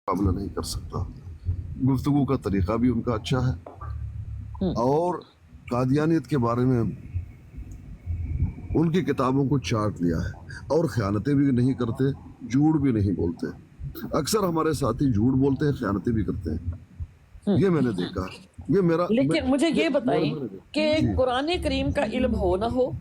मुकाबला नहीं कर सकता। गुफ्तगू का तरीका भी उनका अच्छा है और कादियानियत के बारे में उनकी किताबों को चाट लिया है और ख़यानतें भी नहीं करते, झूठ भी नहीं बोलते। अक्सर हमारे साथी झूठ बोलते हैं, ख़यानतें भी करते हैं, ये मैंने देखा है। ये मेरा लेकिन मुझे ये बताइए कि कुरान करीम का इल्म हो ना हो,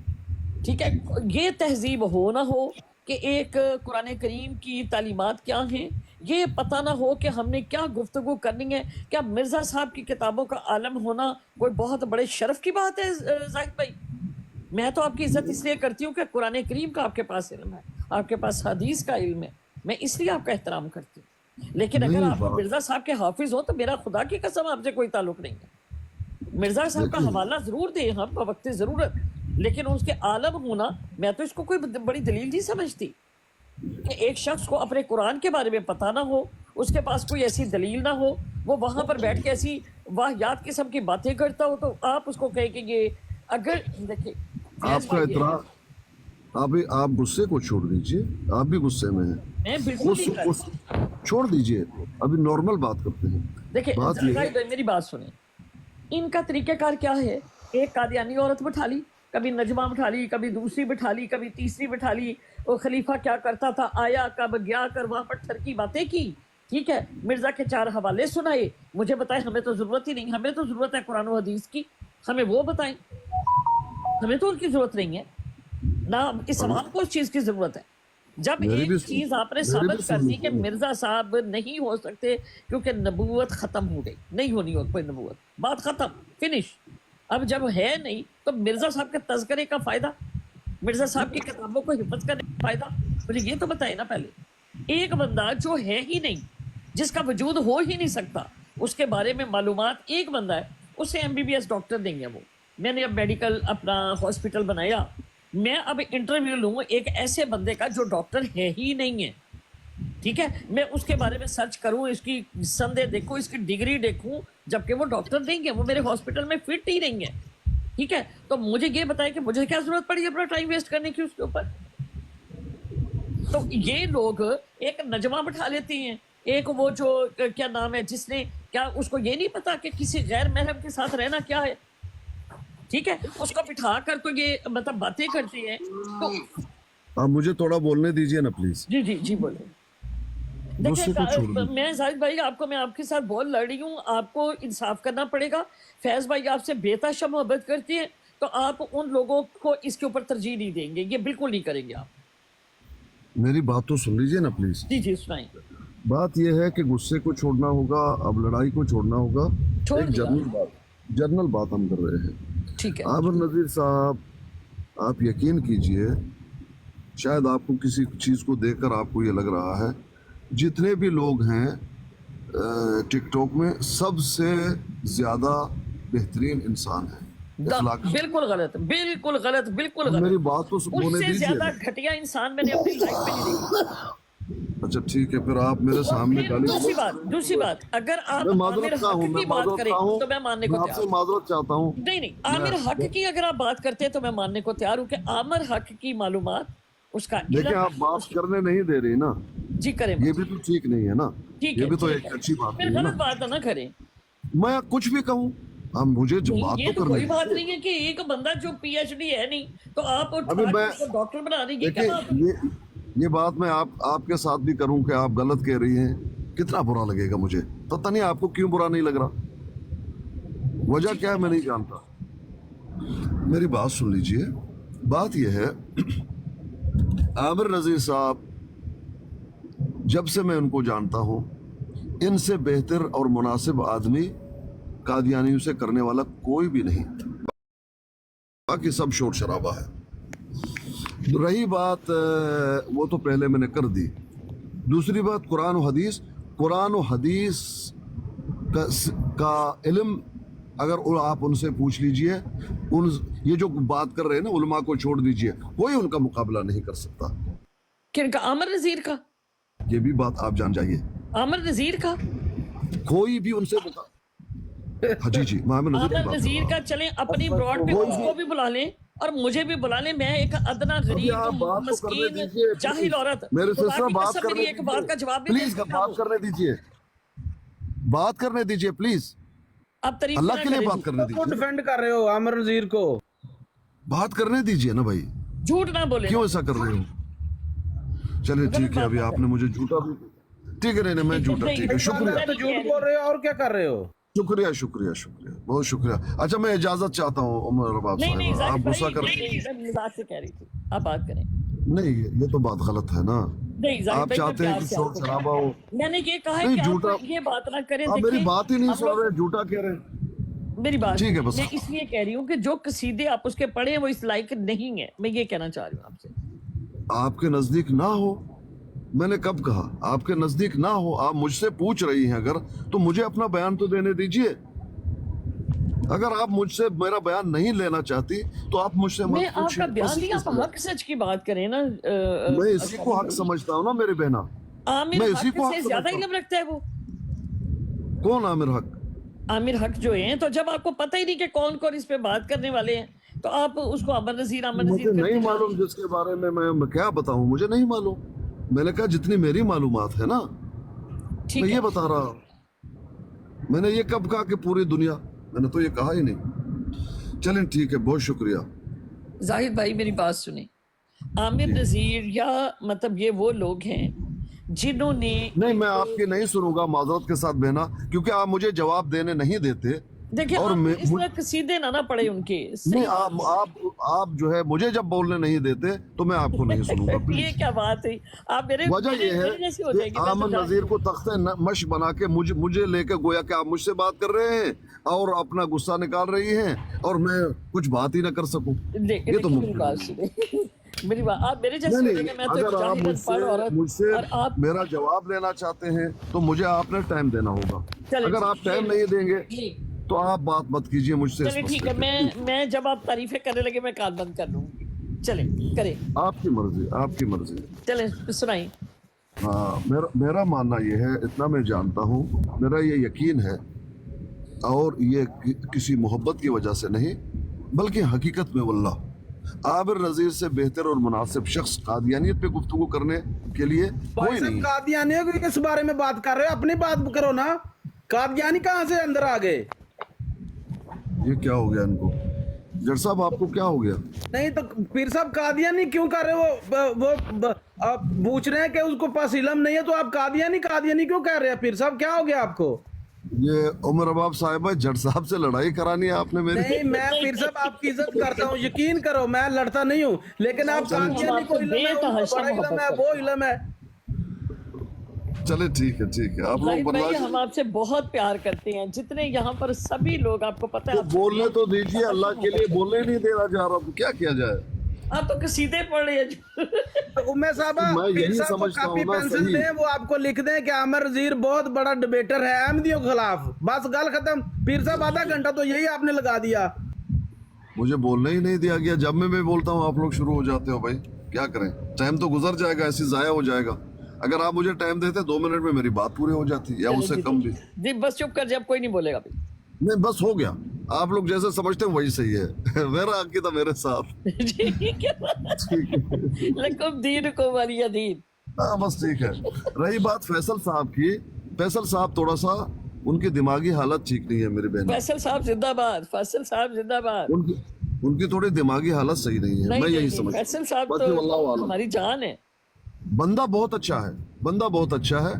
ठीक है, ये तहजीब हो ना हो कि एक कुरान करीम की तालीमात क्या हैं, ये पता ना हो कि हमने क्या गुफ्तगू करनी है, क्या मिर्ज़ा साहब की किताबों का आलम होना कोई बहुत बड़े शर्फ की बात है? जाहिद भाई, मैं तो आपकी इज्जत इसलिए करती हूँ कि कुरान करीम का आपके पास इल्म है, आपके पास हदीस का इल्म है, मैं इसलिए आपका एहतराम करती हूँ। लेकिन अगर आप मिर्ज़ा साहब के हाफिज हो तो मेरा खुदा की कसम आपसे कोई ताल्लुक नहीं है। मिर्ज़ा साहब का हवाला ज़रूर दें हम वक्त ज़रूरत, लेकिन उसके आलम होना, मैं तो इसको कोई बड़ी दलील नहीं समझती कि एक शख्स को अपने कुरान के बारे में पता ना हो, उसके पास कोई ऐसी दलील ना हो, वो वहाँ पर बैठ के ऐसी वाहियात किस्म की बातें करता हो तो आप उसको कहे कि ये, अगर देखिए आपका इतराज़, आप गुस्से को छोड़ दीजिए, आप भी गुस्से में हैं, मैं बिल्कुल नहीं कर रही। छोड़ दीजिए, अभी नॉर्मल बात करते हैं। देखिए बात ये है, मेरी बात सुने, इनका तरीक़ाकार क्या है? एक कादियानी औरत बिठा ली, कभी नजमा बिठा ली, कभी दूसरी बिठा ली, कभी तीसरी बिठा ली, वो खलीफा क्या करता था, आया कब गया, कर वहाँ पर ठरकी बातें की, ठीक है, मिर्ज़ा के 4 हवाले सुनाए, मुझे बताए, हमें तो ज़रूरत ही नहीं, हमें तो ज़रूरत है कुरान और हदीस की, हमें वो बताएं, हमें तो उनकी ज़रूरत नहीं है ना, इस सवाल को उस चीज़ की ज़रूरत है। जब एक चीज़ आपने साबित कर दी कि मिर्ज़ा साहब नहीं हो सकते क्योंकि नबूवत ख़त्म हो गई, नहीं होनी हो कोई नबूवत, बात ख़त्म, फिनिश। अब जब है नहीं तो मिर्ज़ा साहब के तज़किरे का फ़ायदा, मिर्ज़ा साहब की किताबों को हिफ़्ज़ करने का फ़ायदा, मुझे ये तो बताए ना पहले। एक बंदा जो है ही नहीं, जिसका वजूद हो ही नहीं सकता, उसके बारे में मालूमात एक बंदा है, उसे MBBS डॉक्टर देंगे वो। मैंने अब मेडिकल अपना हॉस्पिटल बनाया, मैं अब इंटरव्यू लूँ एक ऐसे बंदे का जो डॉक्टर है ही नहीं है, ठीक है, मैं उसके बारे में सर्च करूं, इसकी संदेह देखूं, इसकी डिग्री देखूं, जबकि वो डॉक्टर नहीं है, वो मेरे हॉस्पिटल में फिट ही नहीं है, ठीक है। तो मुझे ये बताएं कि मुझे क्या जरूरत पड़ी अपना टाइम वेस्ट करने की उसके ऊपर? तो ये लोग एक नजमा बिठा लेती हैं, एक वो जो क्या नाम है जिसने, क्या उसको ये नहीं पता कि किसी गैर महरम के साथ रहना क्या है, ठीक है, उसको बिठा कर तो ये मतलब बातें करती है। तो आप मुझे थोड़ा बोलने दीजिए ना प्लीज। जी जी जी बोले। देखिए मैं जाहिद भाई मैं आपके साथ बहुत लड़ रही हूँ, आपको इंसाफ करना पड़ेगा। फैज भाई आपसे बेतहाशा मोहब्बत करती है, तो आप उन लोगों को इसके ऊपर तरजीह नहीं देंगे, ये बिल्कुल नहीं करेंगे आप। मेरी बात तो सुन लीजिए ना प्लीज। जी जी सुनाइए। बात यह है कि गुस्से को छोड़ना होगा, अब लड़ाई को छोड़ना होगा। एक जनरल बात हम कर रहे हैं, ठीक है। आमिर नज़ीर साहब, आप यकीन कीजिए, शायद आपको किसी चीज़ को देखकर आपको ये लग रहा है, जितने भी लोग हैं टिकटॉक में, सबसे ज़्यादा बेहतरीन इंसान है। बिल्कुल गलत, बिल्कुल गलत, बिल्कुल गलत। मेरी बात तो बोलने दीजिए। उससे ज़्यादा घटिया इंसान मैंने अपनी लाइफ में नहीं देखा। अच्छा ठीक है, फिर आप मेरे सामने दूसरी बात, अगर आप आमिर हक की बात करें तो मैं मानने को तैयार हूं। माजरत चाहता हूं। नहीं, आमिर हक की अगर आप बात करते हैं तो मैं मानने को तैयार हूं कि आमिर हक की मालूमात, उसका देखिए आप बात करने नहीं दे रही ना जी, करें, ये भी तो ठीक नहीं है ना, ये भी तो एक अच्छी बात नहीं है ना। बात ना करें, मैं कुछ भी कहूँ, अब मुझे जो बात ये तो कोई बात नहीं है कि एक बंदा जो PhD है नहीं तो आप डॉक्टर बना रही है। ये बात मैं आपके साथ भी करूं कि आप गलत कह रही हैं, कितना बुरा लगेगा मुझे, पता नहीं आपको क्यों बुरा नहीं लग रहा, वजह क्या है मैं नहीं जानता। मेरी बात सुन लीजिए, बात यह है, आमिर नज़ीर साहब, जब से मैं उनको जानता हूं, इनसे बेहतर और मुनासिब आदमी कादियानियों से करने वाला कोई भी नहीं, बाकी सब शोर शराबा है। रही बात वो तो पहले मैंने कर दी, दूसरी बात कुरान और हदीस का इल्म अगर आप उनसे पूछ लीजिए, ये जो बात कर रहे हैं ना, उलमा को छोड़ दीजिए, कोई उनका मुकाबला नहीं कर सकता। किनका? आमिर नज़ीर का? ये भी बात आप जान जाइए, आमिर नज़ीर का कोई भी उनसे हाँ जी आमिर नज़ीर का चलें अपनी ब्रॉड पे उसको भी बुला लें और मुझे भी बुला लें, मैं एक अदना गरीब मस्कीन जाहिल औरत, मेरे सिस्टर बात करने एक बात का जवाब भी प्लीज बात करने दीजिए। बात करने दीजिए प्लीज, आप तारीफ अल्लाह ना के लिए करें बात करने को दीजिए, डिफेंड कर रहे हो आमिर नजीर को। बात करने दीजिए ना भाई, झूठ ना बोले क्यों ऐसा कर रहे हो? चलिए ठीक है, अभी आपने मुझे झूठा भी, ठीक है, नहीं मैं झूठा, ठीक है, शुक्रिया तो झूठ बोल रहे हो और क्या कर रहे हो? शुक्रिया शुक्रिया शुक्रिया, बहुत शुक्रिया। अच्छा मैं इजाजत चाहता हूँ उमर अरबाब नहीं नहीं साहब, आप जाहिद गुस्सा भाई, कर, नहीं, मैं मजाक से कह रही थी, आप बात करें। नहीं ये तो बात गलत है ना, नहीं जाहिद आप भाई, मैं चाहते हैं प्यार कि से शोर आपको शराबा हो, मैंने ये कहा है नहीं, कि झूठा, आप ये बात ना करें। आप मेरी देखिए, बात ही नहीं हम सुन लोग, रहे, झूठा कह रहे हैं। मेरी बात ठीक है, बस मैं इसलिए कह रही हूँ कि जो कसीदे आप उसके पढ़े हैं वो इस लायक नहीं है, मैं ये कहना चाह रही हूँ आपसे। आपके नजदीक ना हो, मैंने कब कहा आपके नजदीक ना हो? आप मुझसे पूछ रही हैं अगर, तो मुझे अपना बयान तो देने दीजिए। अगर आप मुझसे मेरा बयान नहीं लेना चाहती तो आप मुझसे मत मैं पूछिए, आपका बयान बस नहीं, आप इतना। हक सच की बात करें ना। मैं इसी को हक समझता हूँ ना मेरी बहना, आमिर मैं इसी हक को से हक ज्यादा समझता इल्म रखता है वो। हूँ। कौन आमिर हक? आमिर हक जो हैं, तो जब आपको पता ही नहीं कि कौन कौन इस पे बात करने वाले हैं, तो आप उसको अमर नजीर मुझे करते नहीं जा रहे मालूम, हैं। जिसके बारे में मैं क्या बताऊं, मुझे नहीं मालूम। मैंने कहा जितनी मेरी मालूमात है ना, ठीक मैं है, ये बता रहा हूं। मैंने ये कब कहा कि पूरी दुनिया, मैंने तो ये कहा ही नहीं। चलें ठीक है, बहुत शुक्रिया। जाहिद भाई मेरी बात सुने। आमिर नजीर या मतलब ये वो लोग हैं जिन्होंने, नहीं मैं आपकी नहीं सुनूंगा माजरत के साथ बहना, क्योंकि आप मुझे जवाब देने नहीं देते। देखिए और आप इस तरह सीधे ना पड़े उनके, नहीं आप जो है मुझे जब बोलने नहीं देते तो मैं आपको नहीं सुनूंगा ये प्लीज। क्या बात है? आप मेरे वजह मेरे, ये है मेरे जैसे हो कि जाएंगे। मैं आमन तो नजीर को तख्ते मश बना के मुझे लेके गोया कि आप मुझसे बात कर रहे हैं और अपना गुस्सा निकाल रही हैं और मैं कुछ बात ही ना कर सकूं, ये तो मेरी मुमकिन बात नहीं। सुने। मेरी बात, आप मेरे जैसे हो नहीं जाएंगे। मैं तो अगर एक आप जाहिल अनपढ़ औरत, मुझसे और आप मेरा जवाब लेना चाहते हैं तो मुझे आपने टाइम देना होगा। चले अगर आप टाइम नहीं देंगे जी, तो आप बात मत कीजिए मुझसे इस चले ठीक मसले है। पे। मैं जब आप तारीफें करने लगे मैं कान बंद कर लूंगी। चले करें, आपकी मर्जी, आपकी मर्जी। चले सुनाई। हाँ मेरा मानना ये है, इतना मैं जानता हूँ, मेरा ये यकीन है, और ये किसी मोहब्बत की वजह से नहीं बल्कि हकीकत में वल्लाह आबिर नजीर से बेहतर और मुनासिब शख्स कादियानियत पे गुफ्तगू करने के लिए कोई भाई साहब नहीं। कादियानियों की किस बारे में बात कर रहे हो? अपनी बात करो ना। कादियानी कहाँ से अंदर आ गए? ये क्या हो गया इनको? जट साहब आपको क्या हो गया? नहीं तो पीर साहब कादियानी क्यों कर रहे हो? आप पूछ रहे हैं कि उसको पास इल्म नहीं है, तो आप कादियानी कादियानी क्यों कह रहे हैं? पीर साहब क्या हो गया आपको? ये उमर अबाब साहिबा जट साहब से लड़ाई करानी है आपने मेरी? नहीं, मैं पीर साहब आपकी इज्जत करता हूँ, यकीन करो, मैं लड़ता नहीं हूँ, लेकिन आप कादियानी को इल्म है, उनको बड़ा इल्म है, वो इल्म है। चले ठीक है, आप लोग जाहिद भाई बर्दाश्त, हम आपसे बहुत प्यार करते हैं, जितने यहाँ पर सभी लोग, आपको पता है। तो बोलने तो दीजिए, अल्लाह के लिए बोलने नहीं देना जा रहा, तो क्या किया जाए? आप तो कसीदे पढ़ रहे हैं। तो उम्मे साहबा मैं पीर यही साहब को समझता कापी हूँ ना, पेंसिल सही। दें, वो आपको लिख दें कि आमिर नजीर बहुत बड़ा डिबेटर है अहमदियों के खिलाफ, बस गल खत्म। पीर साहब आधा घंटा तो यही आपने लगा दिया। मुझे बोलने ही नहीं दिया गया, जब मैं बोलता हूँ आप लोग शुरू हो जाते हो। भाई क्या करें, टाइम तो गुजर जाएगा, ऐसे जाया हो जाएगा। अगर आप मुझे टाइम देते 2 मिनट में मेरी बात पूरी हो जाती, या उससे कम भी। जी बस चुप कर, जब कोई नहीं बोलेगा भाई। नहीं बस हो गया, आप लोग जैसे समझते हैं वही सही है। मेरा अकीदा मेरे साथ, ठीक है, ठीक है। लकुम दीनुकुम वलिय दीन। हाँ बस ठीक है। रही बात फैसल साहब की, फैसल साहब थोड़ा सा उनकी दिमागी हालत ठीक नहीं है मेरी बहन, फैसल साहब जिंदाबाद, फैसल साहब जिंदाबाद। उनकी थोड़ी दिमागी हालत सही नहीं है, मैं यही समझता फैसल साहब बाकी वल्लाहु तो आलम। हमारी जान है। बंदा बहुत अच्छा है, बंदा बहुत अच्छा है,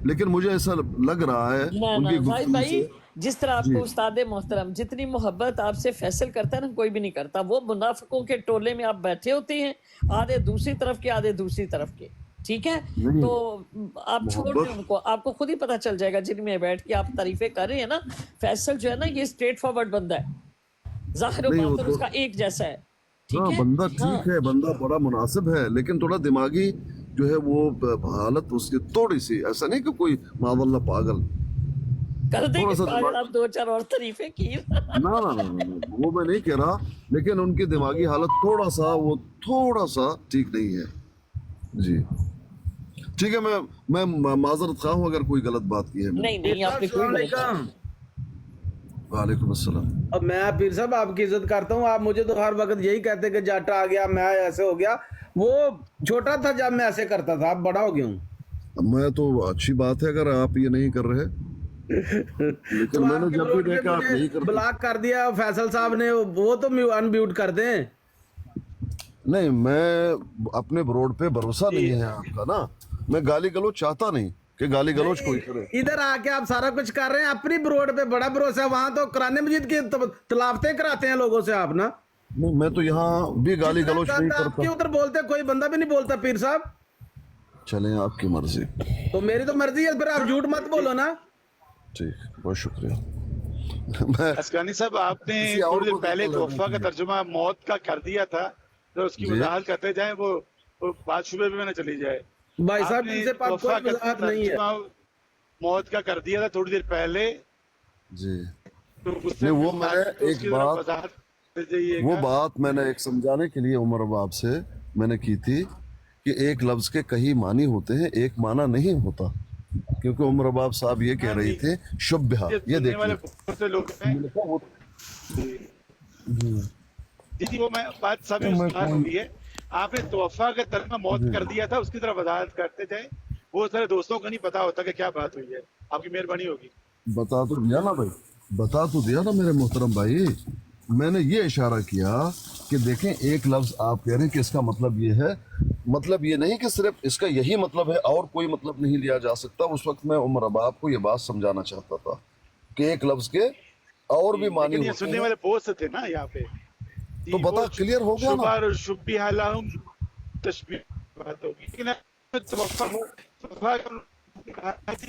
लेकिन मुझे ऐसा लग रहा है ना उनकी जाहिद गुफ्तगू भाई, से। जिस तरह आपको उस्ताद मोहतरम जितनी मोहब्बत आपसे फैसल करता है ना, कोई भी नहीं करता। वो मुनाफिकों के टोले में आप बैठे होते हैं, आधे दूसरी तरफ के, आधे दूसरी तरफ के, ठीक है? नहीं, तो आप छोड़ दें उनको, आपको खुद ही पता चल जाएगा जिनमें बैठ के आप तारीफें कर रहे हैं ना। फैसल जो है ना, ये स्ट्रेट फॉरवर्ड बंदा है, जाहिर नहीं, वो बात तो- उसका एक जैसा है, ठीक हाँ है? बंदा ठीक है, बंदा बड़ा मुनासिब है, लेकिन थोड़ा दिमागी जो है वो हालत उसकी थोड़ी सी, ऐसा नहीं कि कोई मावल्ला पागल, कर देंगे थोड़ा सा पागल, आप 2-4 और तारीफें की। ना, वो मैं नहीं कह रहा, लेकिन उनकी दिमागी हालत थोड़ा सा ठीक नहीं है जी। ठीक है, मैं माजरत खा हूँ अगर कोई गलत बात की है मैंने। नहीं नहीं, आपने कोई गलत अस्सलाम वालेकुम अस्सलाम। अब मैं पीर साहब आपकी इज्जत करता हूँ, आप मुझे तो हर वक्त यही कहते कि जाटा आ गया, मैं ऐसे हो गया। वो छोटा था जब मैं ऐसे करता था, अब बड़ा हो गया हूँ। मैं तो अच्छी बात है अगर आप ये नहीं कर रहे, लेकिन तो मैंने आपके जब भी रोड पे देखा आप नहीं मुझे करते। ब्लॉक कर दिया फैसल साहब ने, वो तो अनम्यूट कर दें। नहीं, मैं अपने रोड पे भरोसा नहीं है आपका ना। मैं गाली गलौज चाहता नहीं कि गाली गलौज कोई करे। इधर आके आप सारा कुछ कर रहे हैं, अपनी रोड पे बड़ा भरोसा है, वहां तो कुरान मजीद की तलावतें कराते हैं लोगों से आप ना। नहीं, मैं तो यहाँ भी गाली जितना गलौज नहीं गंद आपके करता। उधर बोलते कोई बंदा भी नहीं बोलता पीर साहब। चलें, आपकी मर्जी। तो मेरी तो मर्जी है, फिर आप झूठ मत बोलो ना। ठीक, बहुत शुक्रिया। मैं असकानी साहब, आपने किसी और थोड़ी देर को पहले धक्का लगना तोहफा का चाहिए। तर्जुमा मौत का कर दिया था, तो उसकी जी। वजाहत करते जाए, वो बात शुबे में न चली जाए। भाई साहब आपने इनसे पास तोहफा कोई का वजाहत नहीं है। तर्जुमा मौत का कर दिया था थोड़ी देर पहले, जी, तो उससे नहीं, वो मैं उसकी एक जरा बात वजाहत दे जाइएगा। वो बात मैंने एक समझाने के लिए उमर बाब से मैंने की थी कि एक लफ्ज के कई मानी होते हैं, एक माना नहीं होता। क्योंकि उमर बाब साहब ये कह रही थे शुभ्य, ये सुनने वाले देखिए। बहुत से लोग हैं। जी, वो मैं बात सब हुई है। आपने तोहफा का तर्जुमा मौत कर दिया था, उसकी तरफ वजाहत करते जाए। बहुत सारे दोस्तों को नहीं पता होता कि क्या बात हुई है। आपकी मेहरबानी होगी। बता तो दिया ना भाई, बता तो दिया ना मेरे मोहतरम भाई। मैंने ये इशारा किया कि देखें, एक लफ्ज आप कह रहे हैं कि इसका मतलब ये है, मतलब ये नहीं कि सिर्फ इसका यही मतलब है और कोई मतलब नहीं लिया जा सकता। उस वक्त मैं उमर अबाब को ये बात समझाना चाहता था कि एक लफ्ज के और भी मानी लेकिन ये होते सुनने हैं। वाले बहुत से थे ना यहाँ पे। तो बता, क्लियर हो गया ना? शुबार शुब्बी हलाहुम तशबीह बात होगी। लेकिन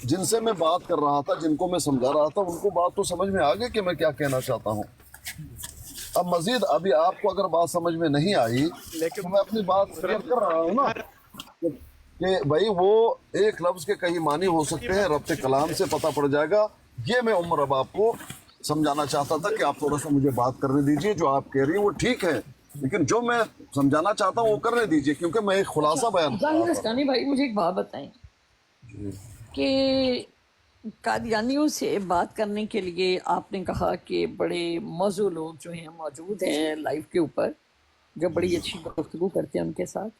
जिनसे मैं बात कर रहा था, जिनको मैं समझा रहा था, उनको बात तो समझ में आ गई कि मैं क्या कहना चाहता हूँ। अब मजीद अभी आपको अगर बात समझ में नहीं आई तो मैं अपनी बात क्लियर कर रहा हूँ ना कि भाई वो एक लफ्ज के कई मानी हो सकते हैं, रब्ते कलाम से पता पड़ जाएगा। ये मैं उमर अब आपको समझाना चाहता था कि आप थोड़ा सा मुझे बात करने दीजिए। जो आप कह रही हैं वो ठीक है, लेकिन जो मैं समझाना चाहता हूँ वो करने दीजिए, क्योंकि मैं एक खुलासा बयान कर रहा था। असकानी भाई, मुझे एक बात बताएं कि कादियानियों से बात करने के लिए आपने कहा कि बड़े मौजू लोग जो हैं मौजूद हैं लाइव के ऊपर, जो बड़ी अच्छी गुफ्तगू करते हैं उनके साथ।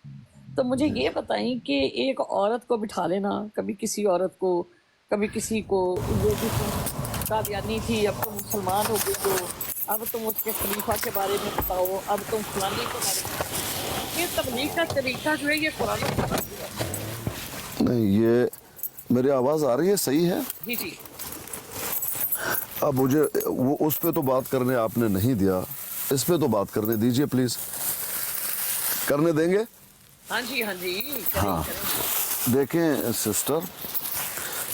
तो मुझे ये बताएं कि एक औरत को बिठा लेना, कभी किसी औरत को, कभी किसी को, ये भी तुम कादियानी थी, अब तुम मुसलमान हो गई हो, अब तुम उसके खलीफा के बारे में बताओ, अब तुम फलानी के बारे में बताओ। ये तबलीग का तरीका जो है ये कुरान में कहाँ है? नहीं, ये मेरी आवाज़ आ रही है? सही है? जी जी। अब मुझे वो उस पे तो बात करने आपने नहीं दिया, इस पे तो बात करने दीजिए प्लीज। करने देंगे? हाँ जी, हाँ जी, करें, हाँ। करें। देखें सिस्टर,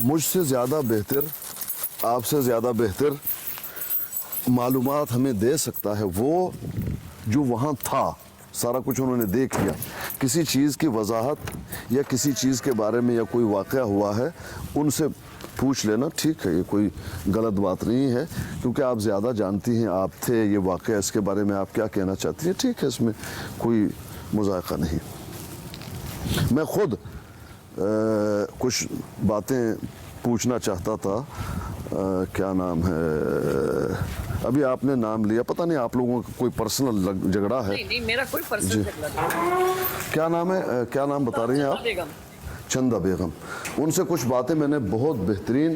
मुझसे ज़्यादा बेहतर, आपसे ज़्यादा बेहतर मालूमात हमें दे सकता है वो जो वहाँ था। सारा कुछ उन्होंने देख लिया। किसी चीज़ की वजाहत या किसी चीज़ के बारे में या कोई वाक़या हुआ है, उनसे पूछ लेना, ठीक है, ये कोई गलत बात नहीं है, क्योंकि आप ज़्यादा जानती हैं, आप थे, ये वाक़या, इसके बारे में आप क्या कहना चाहती हैं, ठीक है, इसमें कोई मुज़ायक़ा नहीं। मैं खुद कुछ बातें पूछना चाहता था। क्या नाम है, अभी आपने नाम लिया, पता नहीं आप लोगों का कोई पर्सनल झगड़ा है? नहीं नहीं, मेरा कोई पर्सनल झगड़ा नहीं। क्या नाम है, क्या नाम बता रही हैं आप? बेगम। चंदा बेगम। उनसे कुछ बातें मैंने बहुत बेहतरीन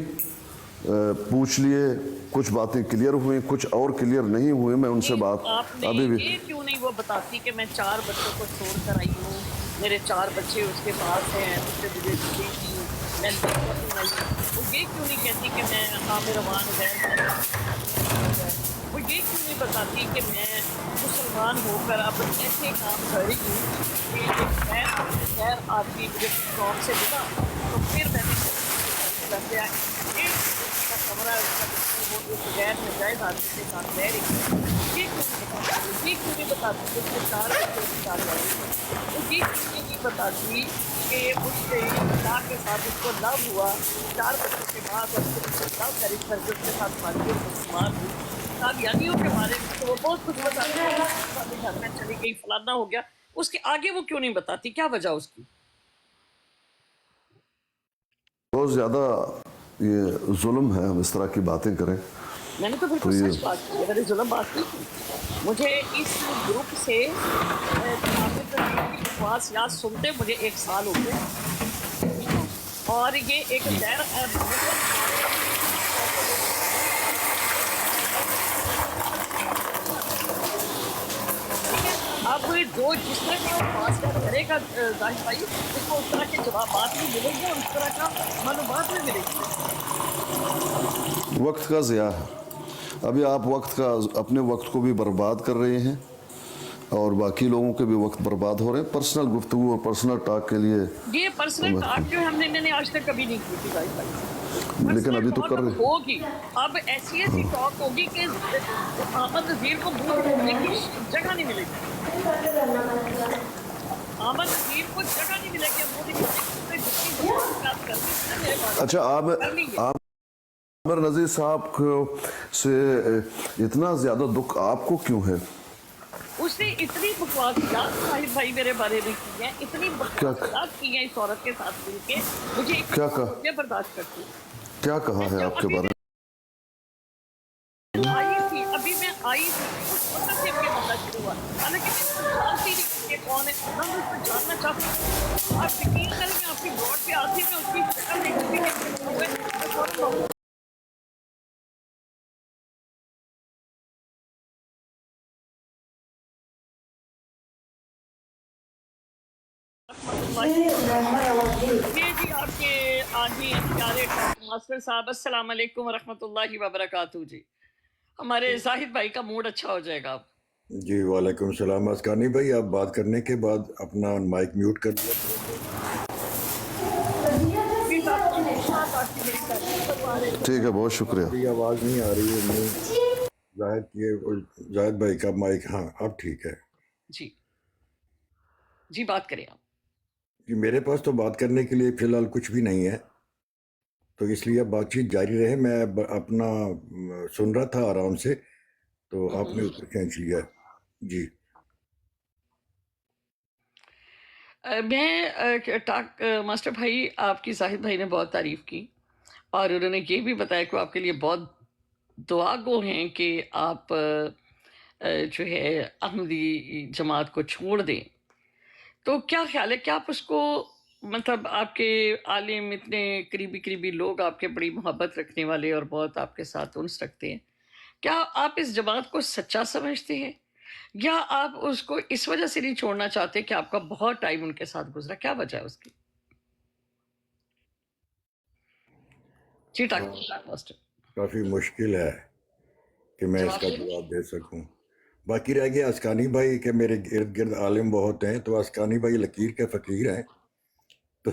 पूछ लिए, कुछ बातें क्लियर हुई, कुछ और क्लियर नहीं हुई। मैं उनसे बात आपने अभी भी, ये क्यों नहीं वो बताती कि मैं 4 बच्चों को छोड़ कर आई हूँ, मेरे 4 बच्चे उसके पास हैं, उससे मुझे छुट्टी थी, मैं नहीं आई। वो ये क्यों नहीं कहती कि मैं आमिर अमान वो ये क्यों नहीं बताती कि मैं मुसलमान होकर अब ऐसे काम कर रही हूँ कि एक गैर आदमी मुझे शौक से मिला, तो फिर मैंने कमरा वो एक गैर नजायज आदमी के साथ रह रही है। ये क्यों नहीं बताती कि उसके 4 बच्चों के साथ रह रही है? वो ये क्यों नहीं बताती कि उससे अल्लाह के साथ उसको लव हुआ, 4 बच्चों के बाद लव मैरिज करके उसके साथ मानी मुसलमान हुई। कादियानियों के बारे में तो वो बहुत कुछ बताती है, घर में चली गई, फलाना हो गया, उसके आगे वो क्यों नहीं बताती? क्या वजह उसकी? बहुत ज़्यादा ये जुल्म है हम इस तरह की बातें करें। मैंने तो बिल्कुल तो ये- सच बात की, मैंने जुल्म बात की थी। मुझे इस ग्रुप से बकवास याद सुनते मुझे 1 साल हो गया, और ये एक وہ جس طرح کا بات کرے گا ظاہر بھائی، اس کو اس طرح کے جوابات بھی ملیں گے اور اس طرح کا معلومات بھی ملیں گی. وقت کا ضیاع ہے. ابھی آپ اپنے وقت کو بھی برباد کر رہے ہیں اور باقی لوگوں کے بھی وقت برباد ہو رہے ہیں پرسنل گفتگو اور پرسنل ٹاک کے لیے. یہ پرسنل ٹاک جو میں نے آج تک کبھی نہیں کی تھی ظاہر بھائی. لیکن ابھی تو کر رہے ہیں. ہوگی اب ایسی ٹاک ہوگی کہ احمد نذیر کو منہ کھولنے کی جگہ نہیں ملے گی. احمد نذیر کو جگہ نہیں ملے گی. اچھا عامر نذیر صاحب سے اتنا زیادہ دکھ آپ کو کیوں ہے؟ اس نے اتنی بکواسیات ظاہر بھائی میرے بارے میں کی ہیں، اتنی بکواسیات کی ہیں اس عورت کے ساتھ مل کے، مجھے کیا کہا؟ برداشت کرتی ہوں. کیا کہا ہے آپ کے بارے میں؟ آئی تھی ابھی میں آئی تھی اس وقت سے مجھے بندہ شروع ہوا، حالانکہ میں اس کو جانتی نہیں کہ کون ہے، میں اس کو جاننا چاہتی ہوں. آپ یقین کریں میں آپ کی بورڈ پہ آتی میں اس کی شکل دیکھتی کہ جی آپ کے آجی پیارے ماسٹر صاحب السلام علیکم ورحمۃ اللہ وبرکاتہ. جی ہمارے زاہد بھائی کا موڈ اچھا ہو جائے گا. آپ جی وعلیکم السلام. اسکانی بھائی آپ بات کرنے کے بعد اپنا مائک میوٹ کر دیا. ٹھیک ہے بہت شکریہ. آواز نہیں آ رہی ہے. زاہد بھائی کا مائک ہاں اب ٹھیک ہے. جی بات کریں آپ. جی میرے پاس تو بات کرنے کے لیے فی الحال کچھ بھی نہیں ہے تو اس لیے بات چیت جاری رہے. میں اپنا سن رہا تھا آرام سے تو آپ نے اوپر کھینچ لیا. جی میں ماسٹر بھائی آپ کی زاہد بھائی نے بہت تعریف کی اور انہوں نے یہ بھی بتایا کہ آپ کے لیے بہت دعا گو ہیں کہ آپ جو ہے احمدی جماعت کو چھوڑ دیں. تو کیا خیال ہے کہ آپ اس کو مطلب آپ کے عالم اتنے قریبی لوگ آپ کے بڑی محبت رکھنے والے اور بہت آپ کے ساتھ انس رکھتے ہیں، کیا آپ اس جماعت کو سچا سمجھتے ہیں یا آپ اس کو اس وجہ سے نہیں چھوڑنا چاہتے کہ آپ کا بہت ٹائم ان کے ساتھ گزرا؟ کیا وجہ ہے اس کی؟ جی کافی مشکل ہے کہ میں اس کا جواب دے سکوں. باقی رہ گیا اسکانی بھائی کہ میرے ارد گرد عالم بہت ہیں تو اسکانی بھائی لکیر کے فقیر ہیں تو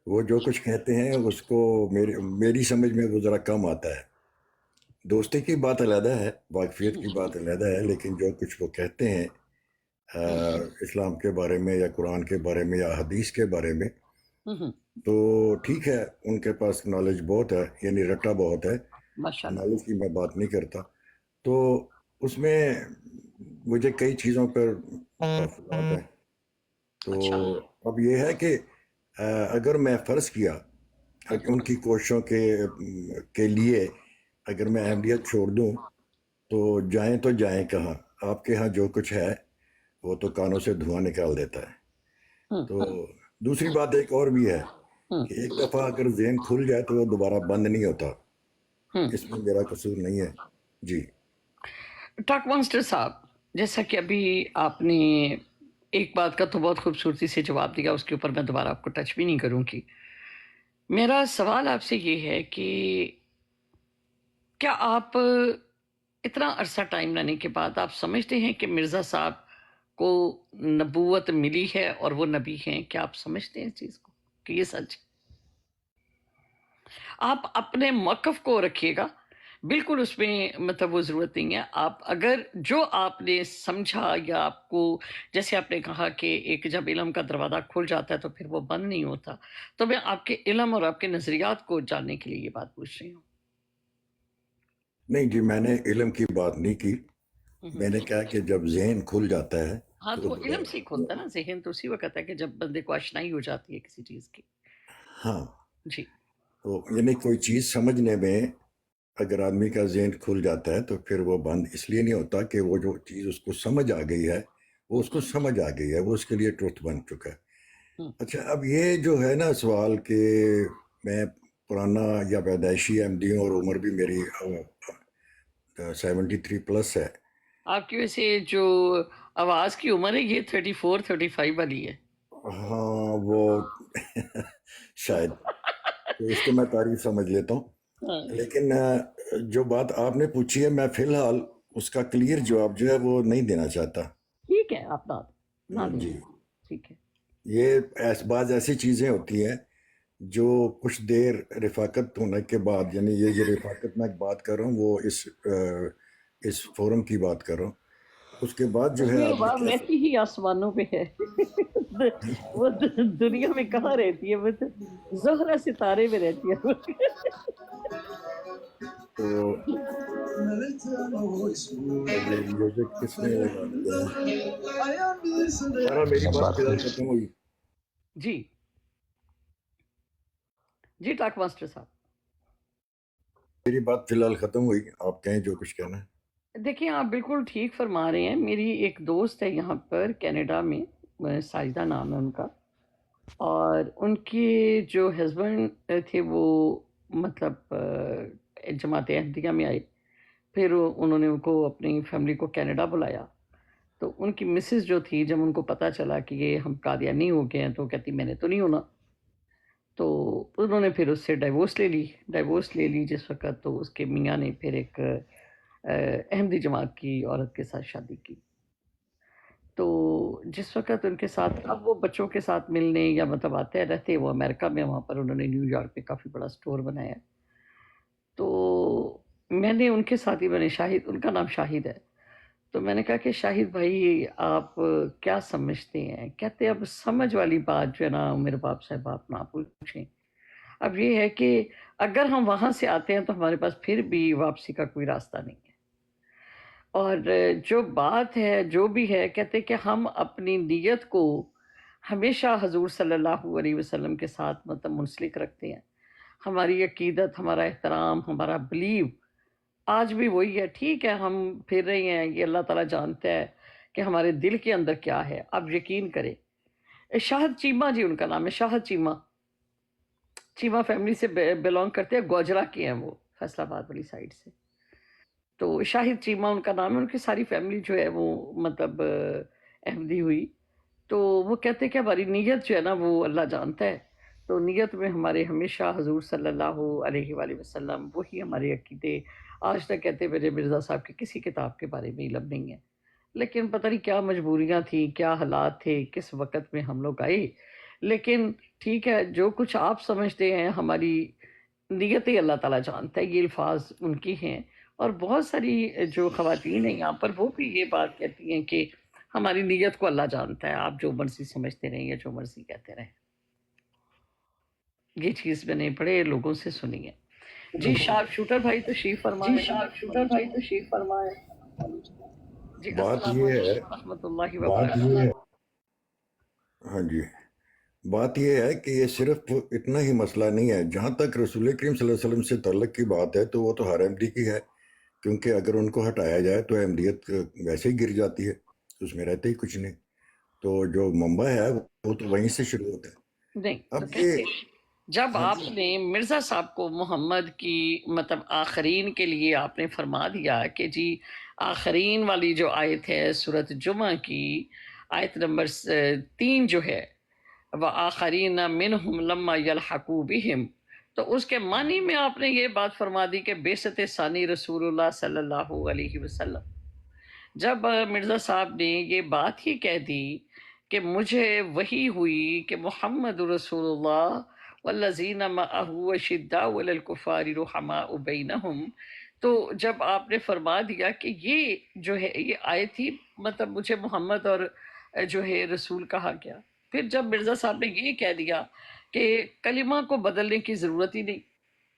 وہ جو کچھ کہتے ہیں اس کو میری سمجھ میں وہ ذرا کم آتا ہے. دوستی کی بات علیحدہ ہے، واقفیت کی بات علیحدہ ہے، لیکن جو کچھ وہ کہتے ہیں اسلام کے بارے میں یا قرآن کے بارے میں یا حدیث کے بارے میں تو ٹھیک ہے. ان کے پاس نالج بہت ہے، یعنی رٹا بہت ہے. نالج کی میں بات نہیں کرتا تو اس میں مجھے کئی چیزوں پر تفصیلات ہیں. تو اب یہ ہے کہ اگر میں فرض کیا ان کی کوششوں کے لیے اگر میں احمدیت چھوڑ دوں تو جائیں کہاں؟ آپ کے ہاں جو کچھ ہے وہ تو کانوں سے دھواں نکال دیتا ہے. تو دوسری بات ایک اور بھی ہے کہ ایک دفعہ اگر ذہن کھل جائے تو وہ دوبارہ بند نہیں ہوتا. اس میں میرا قصور نہیں ہے. جی ٹاک ماسٹر صاحب، جیسا کہ ابھی آپ نے ایک بات کا تو بہت خوبصورتی سے جواب دیا، اس کے اوپر میں دوبارہ آپ کو ٹچ بھی نہیں کروں گی. میرا سوال آپ سے یہ ہے کہ کیا آپ اتنا عرصہ ٹائم لینے کے بعد آپ سمجھتے ہیں کہ مرزا صاحب کو نبوت ملی ہے اور وہ نبی ہیں؟ کیا آپ سمجھتے ہیں اس چیز کو کہ یہ سچ؟ آپ اپنے موقف کو رکھیے گا، بالکل اس میں مطلب وہ ضرورت نہیں ہے. آپ اگر جو آپ نے سمجھا یا آپ کو جیسے آپ نے کہا کہ ایک جب علم کا دروازہ کھل جاتا ہے تو پھر وہ بند نہیں ہوتا، تو میں آپ کے علم اور آپ کے نظریات کو جاننے کے لیے یہ بات پوچھ رہی ہوں. نہیں جی میں نے علم کی بات نہیں کی. میں نے کہا کہ جب ذہن کھل جاتا ہے ہاں تو علم سے کھلتا ہے نا ذہن، تو اسی وقت ہے کہ جب بندے کو آشنائی ہو جاتی ہے کسی چیز کی. ہاں جی تو یعنی کوئی چیز سمجھنے میں اگر آدمی کا ذہن کھل جاتا ہے تو پھر وہ بند اس لیے نہیں ہوتا کہ وہ جو چیز اس کو سمجھ آ گئی ہے وہ اس کو سمجھ آ گئی ہے، وہ اس کے لیے ٹروتھ بن چکا ہے. اچھا اب یہ جو ہے نا سوال کہ میں پرانا یا پیدائشی احمدی ہوں اور عمر بھی میری 73 پلس ہے آپ کی ویسے جو آواز کی عمر ہے یہ 34-35 والی ہے. ہاں وہ شاید، تو اس کو میں تعریف سمجھ لیتا ہوں. ہاں. لیکن جو بات آپ نے پوچھی ہے میں فی الحال اس کا کلیئر جواب جو ہے وہ نہیں دینا چاہتا. ٹھیک ہے، آپ نہ دیں. جی، ٹھیک ہے. یہ بعض ایسی چیزیں ہوتی ہیں جو کچھ دیر رفاقت ہونے کے بعد، یعنی یہ جو رفاقت میں بات کر رہا ہوں وہ اس فورم کی بات کر رہا ہوں، اس کے بعد جو ہے یہ آپ نے بات ویسی ہی آسمانوں پہ ہے. وہ دنیا میں کہاں رہتی ہے؟ وہ تو زہرہ ستارے میں رہتی ہے. تو یہ میوزک کس نے لگا دیا ہے؟ سارا میری بات فی الحال ختم ہوئی. جی جی ٹاک ماسٹر صاحب. میری بات فی الحال ختم ہوئی، آپ کہیں جو کچھ کہنا ہے. دیکھیں آپ بالکل ٹھیک فرما رہے ہیں. میری ایک دوست ہے یہاں پر کینیڈا میں، ساجدہ نام ہے ان کا، اور ان کے جو ہسبینڈ تھے وہ مطلب جماعت احمدیہ میں آئے. پھر انہوں نے ان کو اپنی فیملی کو کینیڈا بلایا. تو ان کی مسز جو تھی، جب ان کو پتہ چلا کہ یہ ہم قادیانی ہو گئے ہیں، تو کہتی میں نے تو نہیں ہونا. تو انہوں نے پھر اس سے ڈائیورس لے لی جس وقت. تو اس کے میاں نے پھر ایک احمدی جماعت کی عورت کے ساتھ شادی کی. تو جس وقت ان کے ساتھ اب وہ بچوں کے ساتھ ملنے یا مطلب آتے رہتے، وہ امریکہ میں، وہاں پر انہوں نے نیو یارک میں کافی بڑا سٹور بنایا. تو میں نے ان کے ساتھ ہی شاہد، ان کا نام شاہد ہے. تو میں نے کہا کہ شاہد بھائی آپ کیا سمجھتے ہیں؟ کہتے اب سمجھ والی بات جو ہے نا میرے باپ صاحب آپ نہ پوچھیں. اب یہ ہے کہ اگر ہم وہاں سے آتے ہیں تو ہمارے پاس پھر بھی واپسی کا کوئی راستہ نہیں ہے. اور جو بات ہے جو بھی ہے، کہتے کہ ہم اپنی نیت کو ہمیشہ حضور صلی اللہ علیہ وسلم کے ساتھ مطلب منسلک رکھتے ہیں. ہماری عقیدت، ہمارا احترام، ہمارا بلیو آج بھی وہی ہے. ٹھیک ہے ہم پھر رہے ہیں، یہ اللہ تعالیٰ جانتا ہے کہ ہمارے دل کے اندر کیا ہے. آپ یقین کریں، شاہد چیمہ جی ان کا نام ہے، شاہد چیمہ فیملی سے بلونگ کرتے ہیں، گوجرا کے ہیں وہ، فیصل آباد والی سائڈ سے. تو شاہد چیمہ ان کا نام ہے. ان کی ساری فیملی جو ہے وہ مطلب احمدی ہوئی. تو وہ کہتے ہیں کہ ہماری نیت جو ہے نا وہ اللہ جانتا ہے. تو نیت میں ہمارے ہمیشہ حضور صلی اللہ علیہ وآلہ وسلم وہی ہمارے عقیدے. آج تک کہتے میرے مرزا صاحب کی کسی کتاب کے بارے میں علم نہیں ہے، لیکن پتہ نہیں کیا مجبوریاں تھیں، کیا حالات تھے، کس وقت میں ہم لوگ آئے. لیکن ٹھیک ہے، جو کچھ آپ سمجھتے ہیں ہماری نیتیں اللہ تعالیٰ جانتا ہے. یہ الفاظ ان کی ہیں. اور بہت ساری جو خواتین ہیں یہاں پر وہ بھی یہ بات کہتی ہیں کہ ہماری نیت کو اللہ جانتا ہے، آپ جو مرضی سمجھتے رہیں یا جو مرضی کہتے رہیں. یہ چیز میں نے بڑے لوگوں سے سنی ہے. جی شارپ شوٹر بھائی تشریف فرمائیں. جی بات السلام یہ ہے، علیکم ورحمۃ اللہ وبرکاتہ. ہاں جی، بات یہ ہے کہ یہ صرف اتنا ہی مسئلہ نہیں ہے. جہاں تک رسول کریم صلی اللہ علیہ وسلم سے تعلق کی بات ہے تو وہ تو ہر احمدی کی ہے، کیونکہ اگر ان کو ہٹایا جائے تو احمدیت ویسے ہی گر جاتی ہے، اس میں رہتے ہی کچھ نہیں. تو جو منبع ہے وہ تو وہیں سے شروع ہوتا ہے. نہیں تو اب کہتے یہ جب ہاں آپ جی، نے مرزا صاحب کو محمد کی مطلب آخرین کے لیے آپ نے فرما دیا کہ جی آخرین والی جو آیت ہے سورۃ جمعہ کی آیت نمبر 3 جو ہے، وَآخَرِينَ مِنْهُمْ لَمَّا يَلْحَقُوا بِهِمْ، تو اس کے معنی میں آپ نے یہ بات فرما دی کہ بعثت ثانی رسول اللہ صلی اللہ علیہ وسلم. جب مرزا صاحب نے یہ بات ہی کہہ دی کہ مجھے وحی ہوئی کہ محمد رسول اللہ والذین معہ اشداء علی الکفار رحماء بینہم، تو جب آپ نے فرما دیا کہ یہ جو ہے یہ آیت ہی مطلب مجھے محمد اور جو ہے رسول کہا گیا. پھر جب مرزا صاحب نے یہ کہہ دیا کہ کلمہ کو بدلنے کی ضرورت ہی نہیں،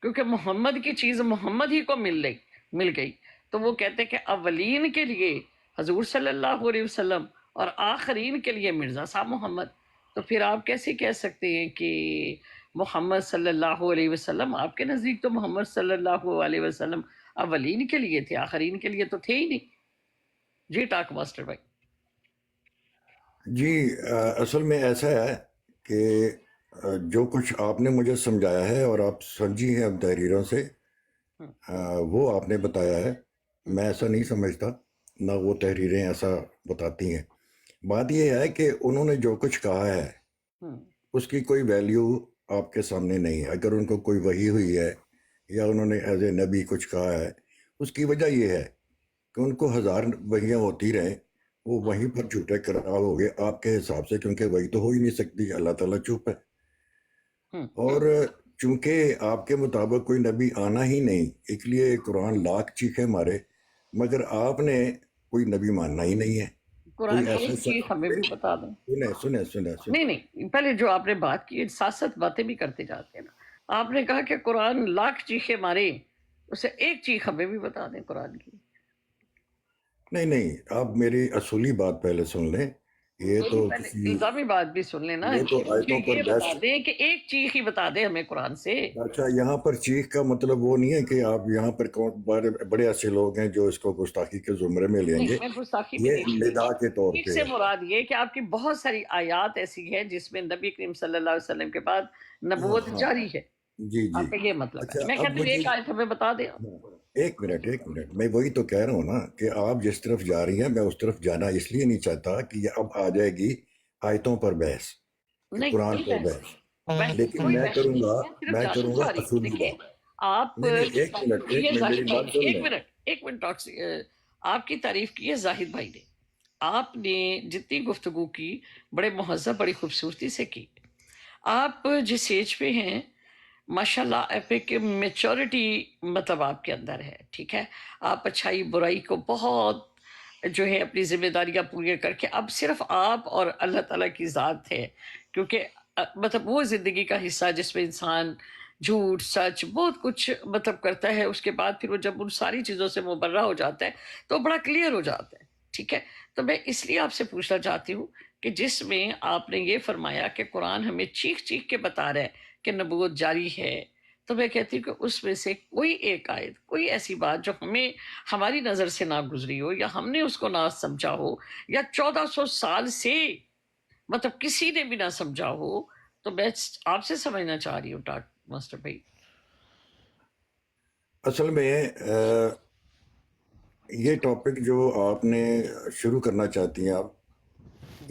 کیونکہ محمد کی چیز محمد ہی کو مل گئی. تو وہ کہتے کہ اولین کے لیے حضور صلی اللہ علیہ وسلم اور آخرین کے لیے مرزا صاحب محمد. تو پھر آپ کیسے کہہ سکتے ہیں کہ محمد صلی اللہ علیہ وسلم، آپ کے نزدیک تو محمد صلی اللہ علیہ وسلم اولین کے لیے تھے، آخرین کے لیے تو تھے ہی نہیں. جی ٹاک ماسٹر بھائی. جی اصل میں ایسا ہے کہ جو کچھ آپ نے مجھے سمجھایا ہے اور آپ سمجھی ہیں اب تحریروں سے، وہ آپ نے بتایا ہے. میں ایسا نہیں سمجھتا. ना वो तहरीरें ऐसा बताती हैं। बात ये है कि उन्होंने जो कुछ कहा है हम्म, उसकी कोई वैल्यू आपके सामने नहीं है। अगर उनको कोई वही हुई है या उन्होंने एज ए नबी कुछ कहा है, उसकी वजह ये है कि उनको 1000 वहियाँ होती रहें, वो वहीं पर झूठे करार हो गए आपके हिसाब से, क्योंकि वही तो हो ही नहीं सकती, अल्लाह ताला चुप है। हम्म, और चूंकि आपके मुताबिक कोई नबी आना ही नहीं, इसलिए कुरान लाख चीखे मारे, मगर आपने कोई नबी मानना ही नहीं है। कुरान कोई की एक चीज हमें भी बता दें। सुने सुने सुने सुने नहीं नहीं, पहले जो आपने बात की, साथ साथ बातें भी करते जाते हैं ना। आपने कहा कि कुरान लाख चीखे मारे, उसे एक चीख हमें भी बता दें कुरान की। नहीं नहीं, आप मेरी असूली बात पहले सुन लें। ये तो तो पहले किसी इल्जामी बात भी सुन लेना ये तो कि मुझे आयतों पर ये बहस। बता दें कि एक चीख ही बता दें हमें कुरान से। अच्छा, यहाँ पर चीख का मतलब वो नहीं है कि आप यहाँ पर कौन बड़े बड़े ऐसे लोग हैं जो इसको गुस्ताखी के जुमरे में नहीं, लेंगे। मैं गुस्ताखी में ये नहीं, निदा के तौर चीख पे से है। मुराद ये कि आपकी बहुत सारी आयात ऐसी है जिसमें नबी करीम सल्लल्लाहु अलैहि वसल्लम के बाद हाँ नबूवत हाँ, जारी है। जी जी। आपका ये मतलब है। अच्छा, मैं अब कहती हूँ मुझे एक आयत हमें बता दें आप। एक मिनट एक मिनट, मैं वही तो कह रहा हूँ ना कि आप जिस तरफ जा रही हैं मैं उस तरफ जाना इसलिए नहीं चाहता कि ये अब आ जाएगी आयतों पर बहस, कि नहीं, कुरान कोई पर बहस बहस। नहीं, बहस लेकिन कोई मैं बहस नहीं, करूँगा मैं सिर्फ जानना चाह रही हूँ। असूली देखिए, बात। आप नहीं नहीं, की एक तारीफ मिनट की एक है मिनट, मेरी जाहिद भाई बात ने, सुन एक लें। मिनट एक मिनट आपकी तारीफ की है जाहिद भाई ने। आपने जितनी गुफ्तगू की बड़े मुहज़्ज़ब, बड़ी खूबसूरती से की। आप जिस एज पे हैं, माशाल्लाह, एपिक मेच्योरिटी मतलब आपके अंदर है, ठीक है। आप अच्छाई बुराई को बहुत जो है अपनी जिम्मेदारियां पूरी करके अब सिर्फ आप और अल्लाह ताला की ज़ात है, क्योंकि मतलब वो ज़िंदगी का हिस्सा जिसमें इंसान झूठ सच बहुत कुछ मतलब करता है, उसके बाद फिर वो जब उन सारी चीज़ों से मुबर्रा हो जाता है तो बड़ा क्लियर हो जाता है, ठीक है। तो मैं इसलिए आपसे पूछना चाहती हूँ कि जिसमें आपने ये फरमाया कि कुरान हमें चीख चीख के बता रहा है कि नबूवत जारी है, तो मैं कहती हूँ कि उसमें से कोई एक आयत, कोई ऐसी बात जो हमें हमारी नज़र से ना गुजरी हो या हमने उसको ना समझा हो या 1400 साल से मतलब किसी ने भी ना समझा हो, तो मैं आपसे समझना चाह रही हूँ टाट मास्टर भाई। असल में ये टॉपिक जो आपने शुरू करना चाहती हैं आप,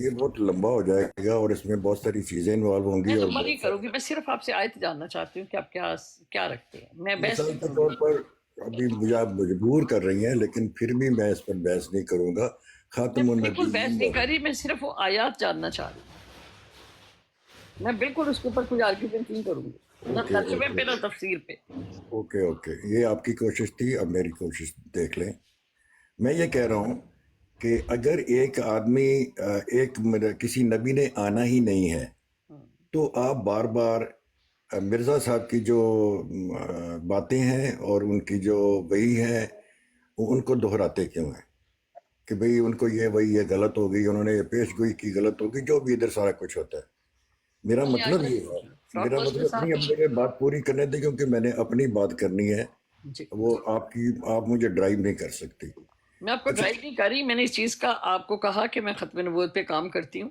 ये बहुत लंबा हो जाएगा और इसमें बहुत सारी चीज़ें इन्वॉल्व होंगी मैं और लंबा नहीं बहुत करूंगी, मैं सिर्फ आपसे आयत जानना चाहती हूँ कि आप क्या क्या रखते हैं। मैं बहस मिसाल नहीं के तौर करूंगी। पर अभी मुझे आप मजबूर कर रही हैं, लेकिन फिर भी मैं इस पर बहस नहीं करूंगा। मैं खातमुन बिल्कुल बहस नहीं नबीय्यीन। कर रही, मैं सिर्फ वो आयात जानना चाह रही हूँ। मैं बिल्कुल उसके ऊपर कोई आर्ग्यूमेंट नहीं करूंगी, ना ओके तर्जुमे ओके पे ना तफसीर पे। ओके ओके, ये आपकी कोशिश थी, अब मेरी कोशिश देख लें। मैं ये कह रहा हूँ कि अगर एक आदमी किसी नबी ने आना ही नहीं है, तो आप बार बार मिर्ज़ा साहब की जो बातें हैं और उनकी जो वही है, उनको दोहराते क्यों हैं कि भाई उनको ये वही ये गलत हो गई, उन्होंने ये पेश गोई की गलत हो गई, जो भी इधर सारा कुछ होता है। मेरा नहीं मतलब आगे ये है, टॉक मेरा मास्टर मतलब नहीं, अब साहब मुझे बात पूरी करने दे, क्योंकि मैंने अपनी बात करनी है। जी, वो आप मुझे ड्राइव नहीं कर सकती। मैं आपको अच्छा, ड्राइव नहीं कर रही। मैंने इस चीज़ का आपको कहा कि मैं ख़त्म नबूवत पे काम करती हूँ।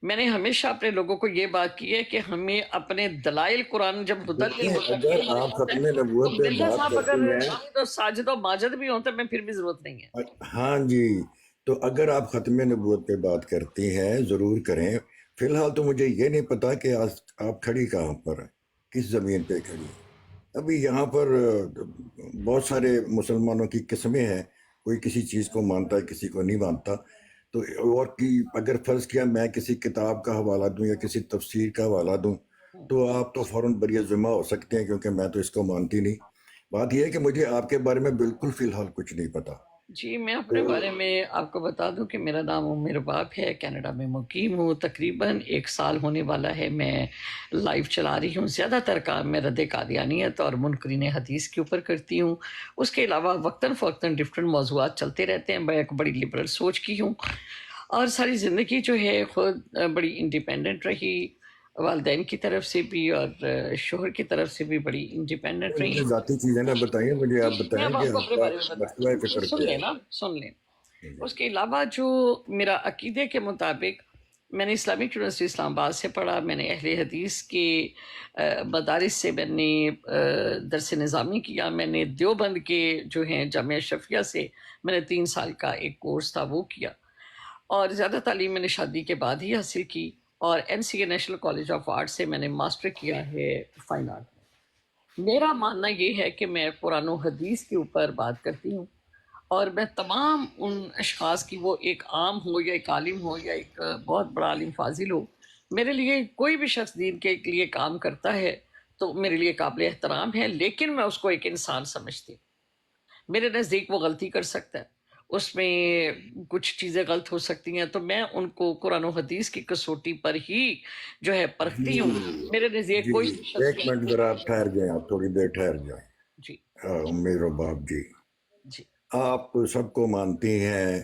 मैंने हमेशा अपने लोगों को ये बात की है कि हमें अपने दलाइल कुरान जब हुदल देखिए, लिलमुत्तकीन अगर में आप होता है, खत्म तो नबूवत पे मिर्जा बात साहब करती अगर हैं, हामिद और साजिद और माजिद भी होते मैं फिर भी ज़रूरत नहीं है। हाँ जी, तो अगर आप खत्म नबूवत पे बात करती हैं, ज़रूर करें। फिलहाल तो मुझे ये नहीं पता कि आज आप खड़ी कहाँ पर हैं, किस ज़मीन पे खड़ी हैं। अभी यहाँ पर बहुत सारे मुसलमानों की किस्में हैं, कोई किसी चीज़ को मानता है, किसी को नहीं मानता। तो और कि अगर फ़र्ज़ किया मैं किसी किताब का हवाला दूं या किसी तफसीर का हवाला दूं, तो आप तो फ़ौरन बरिया ज़िम्मा हो सकते हैं, क्योंकि मैं तो इसको मानती नहीं। बात यह है कि मुझे आपके बारे में बिल्कुल फ़िलहाल कुछ नहीं पता। जी, मैं अपने तो बारे में आपको बता दूं कि मेरा नाम उम्र बाप है, कनाडा में मुकीम हूँ, तकरीबन 1 साल होने वाला है। मैं लाइव चला रही हूँ। ज़्यादातर काम मैं रद्द कादियानियत और मुनकरीन हदीस के ऊपर करती हूँ। उसके अलावा वक्तन फ़वक्तन डिफरेंट मौज़ूआत चलते रहते हैं। मैं एक बड़ी लिबरल सोच की हूँ और सारी ज़िंदगी जो है ख़ुद बड़ी इंडिपेंडेंट रही, वालदैन की तरफ से भी और शोहर की तरफ से भी बड़ी इंडिपेंडेंट रही। मुझे ज़ाती चीज़ें ना बताइए, मुझे आप मैं बताएं अब कि आपको अपने आपका बारे में बता मसला रही हूँ, फ़िक्र सुन क्या है। लेना, सुन लें। जी। उसके अलावा जो मेरा अकीदे के मुताबिक میں نے اسلامک یونیورسٹی اسلام آباد سے پڑھا، میں نے اہل حدیث کے مدارس سے میں نے درس نظامی کیا، میں نے دیوبند کے جو ہیں جامعہ اشرفیہ سے میں نے 3 سال کا ایک کورس تھا وہ کیا، اور زیادہ تعلیم میں نے شادی کے بعد ہی حاصل کی، اور N C A National College of Art سے میں نے ماسٹر کیا ہے فائن آرٹ میں۔ میرا ماننا یہ ہے کہ میں قرآن و حدیث کے اوپر بات کرتی ہوں، اور میں تمام ان اشخاص کی، وہ ایک عام ہو یا ایک عالم ہو یا ایک بہت بڑا عالم فاضل ہو، میرے لیے کوئی بھی شخص دین کے لیے کام کرتا ہے تو میرے لیے قابل احترام ہے، لیکن میں اس کو ایک انسان سمجھتی ہوں۔ میرے نزدیک وہ غلطی کر سکتا ہے، اس میں کچھ چیزیں غلط ہو سکتی ہیں، تو میں ان کو قرآن و حدیث کی کسوٹی پر ہی جو ہے پرکھتی ہوں۔ میرے نزدیک جی کوئی بھی شخص ایک منٹ ذرا آپ ٹھہر جائیں، آپ تھوڑی دیر ٹھہر جائیں۔ جی میرے باپ جی، جی آپ سب کو مانتی ہیں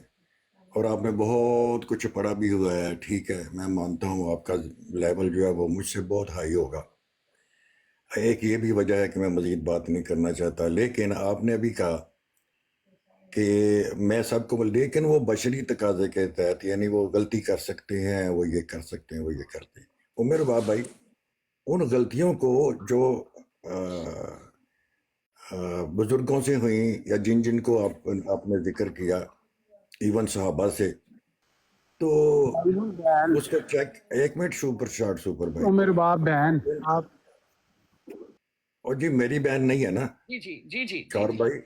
اور آپ نے بہت کچھ پڑھا بھی ہوا ہے، ٹھیک ہے، میں مانتا ہوں آپ کا لیول جو ہے وہ مجھ سے بہت ہائی ہوگا۔ ایک یہ بھی وجہ ہے کہ میں مزید بات نہیں کرنا چاہتا، لیکن آپ نے ابھی کہا کہ میں سب کو، لیکن وہ بشری تقاضے کے تحت، یعنی وہ غلطی کر سکتے ہیں، وہ یہ کر سکتے ہیں، وہ یہ کرتے ہیں۔ عمر باپ بھائی، ان غلطیوں کو جو بزرگوں سے ہوئیں یا جن کو آپ نے ذکر کیا، ایون صحابہ سے، تو اس کا چیک، ایک منٹ، سپر بھائی، میرے باپ بہن آپ اور جی میری بہن نہیں ہے نا جی جی جی جی شور جی بھائی،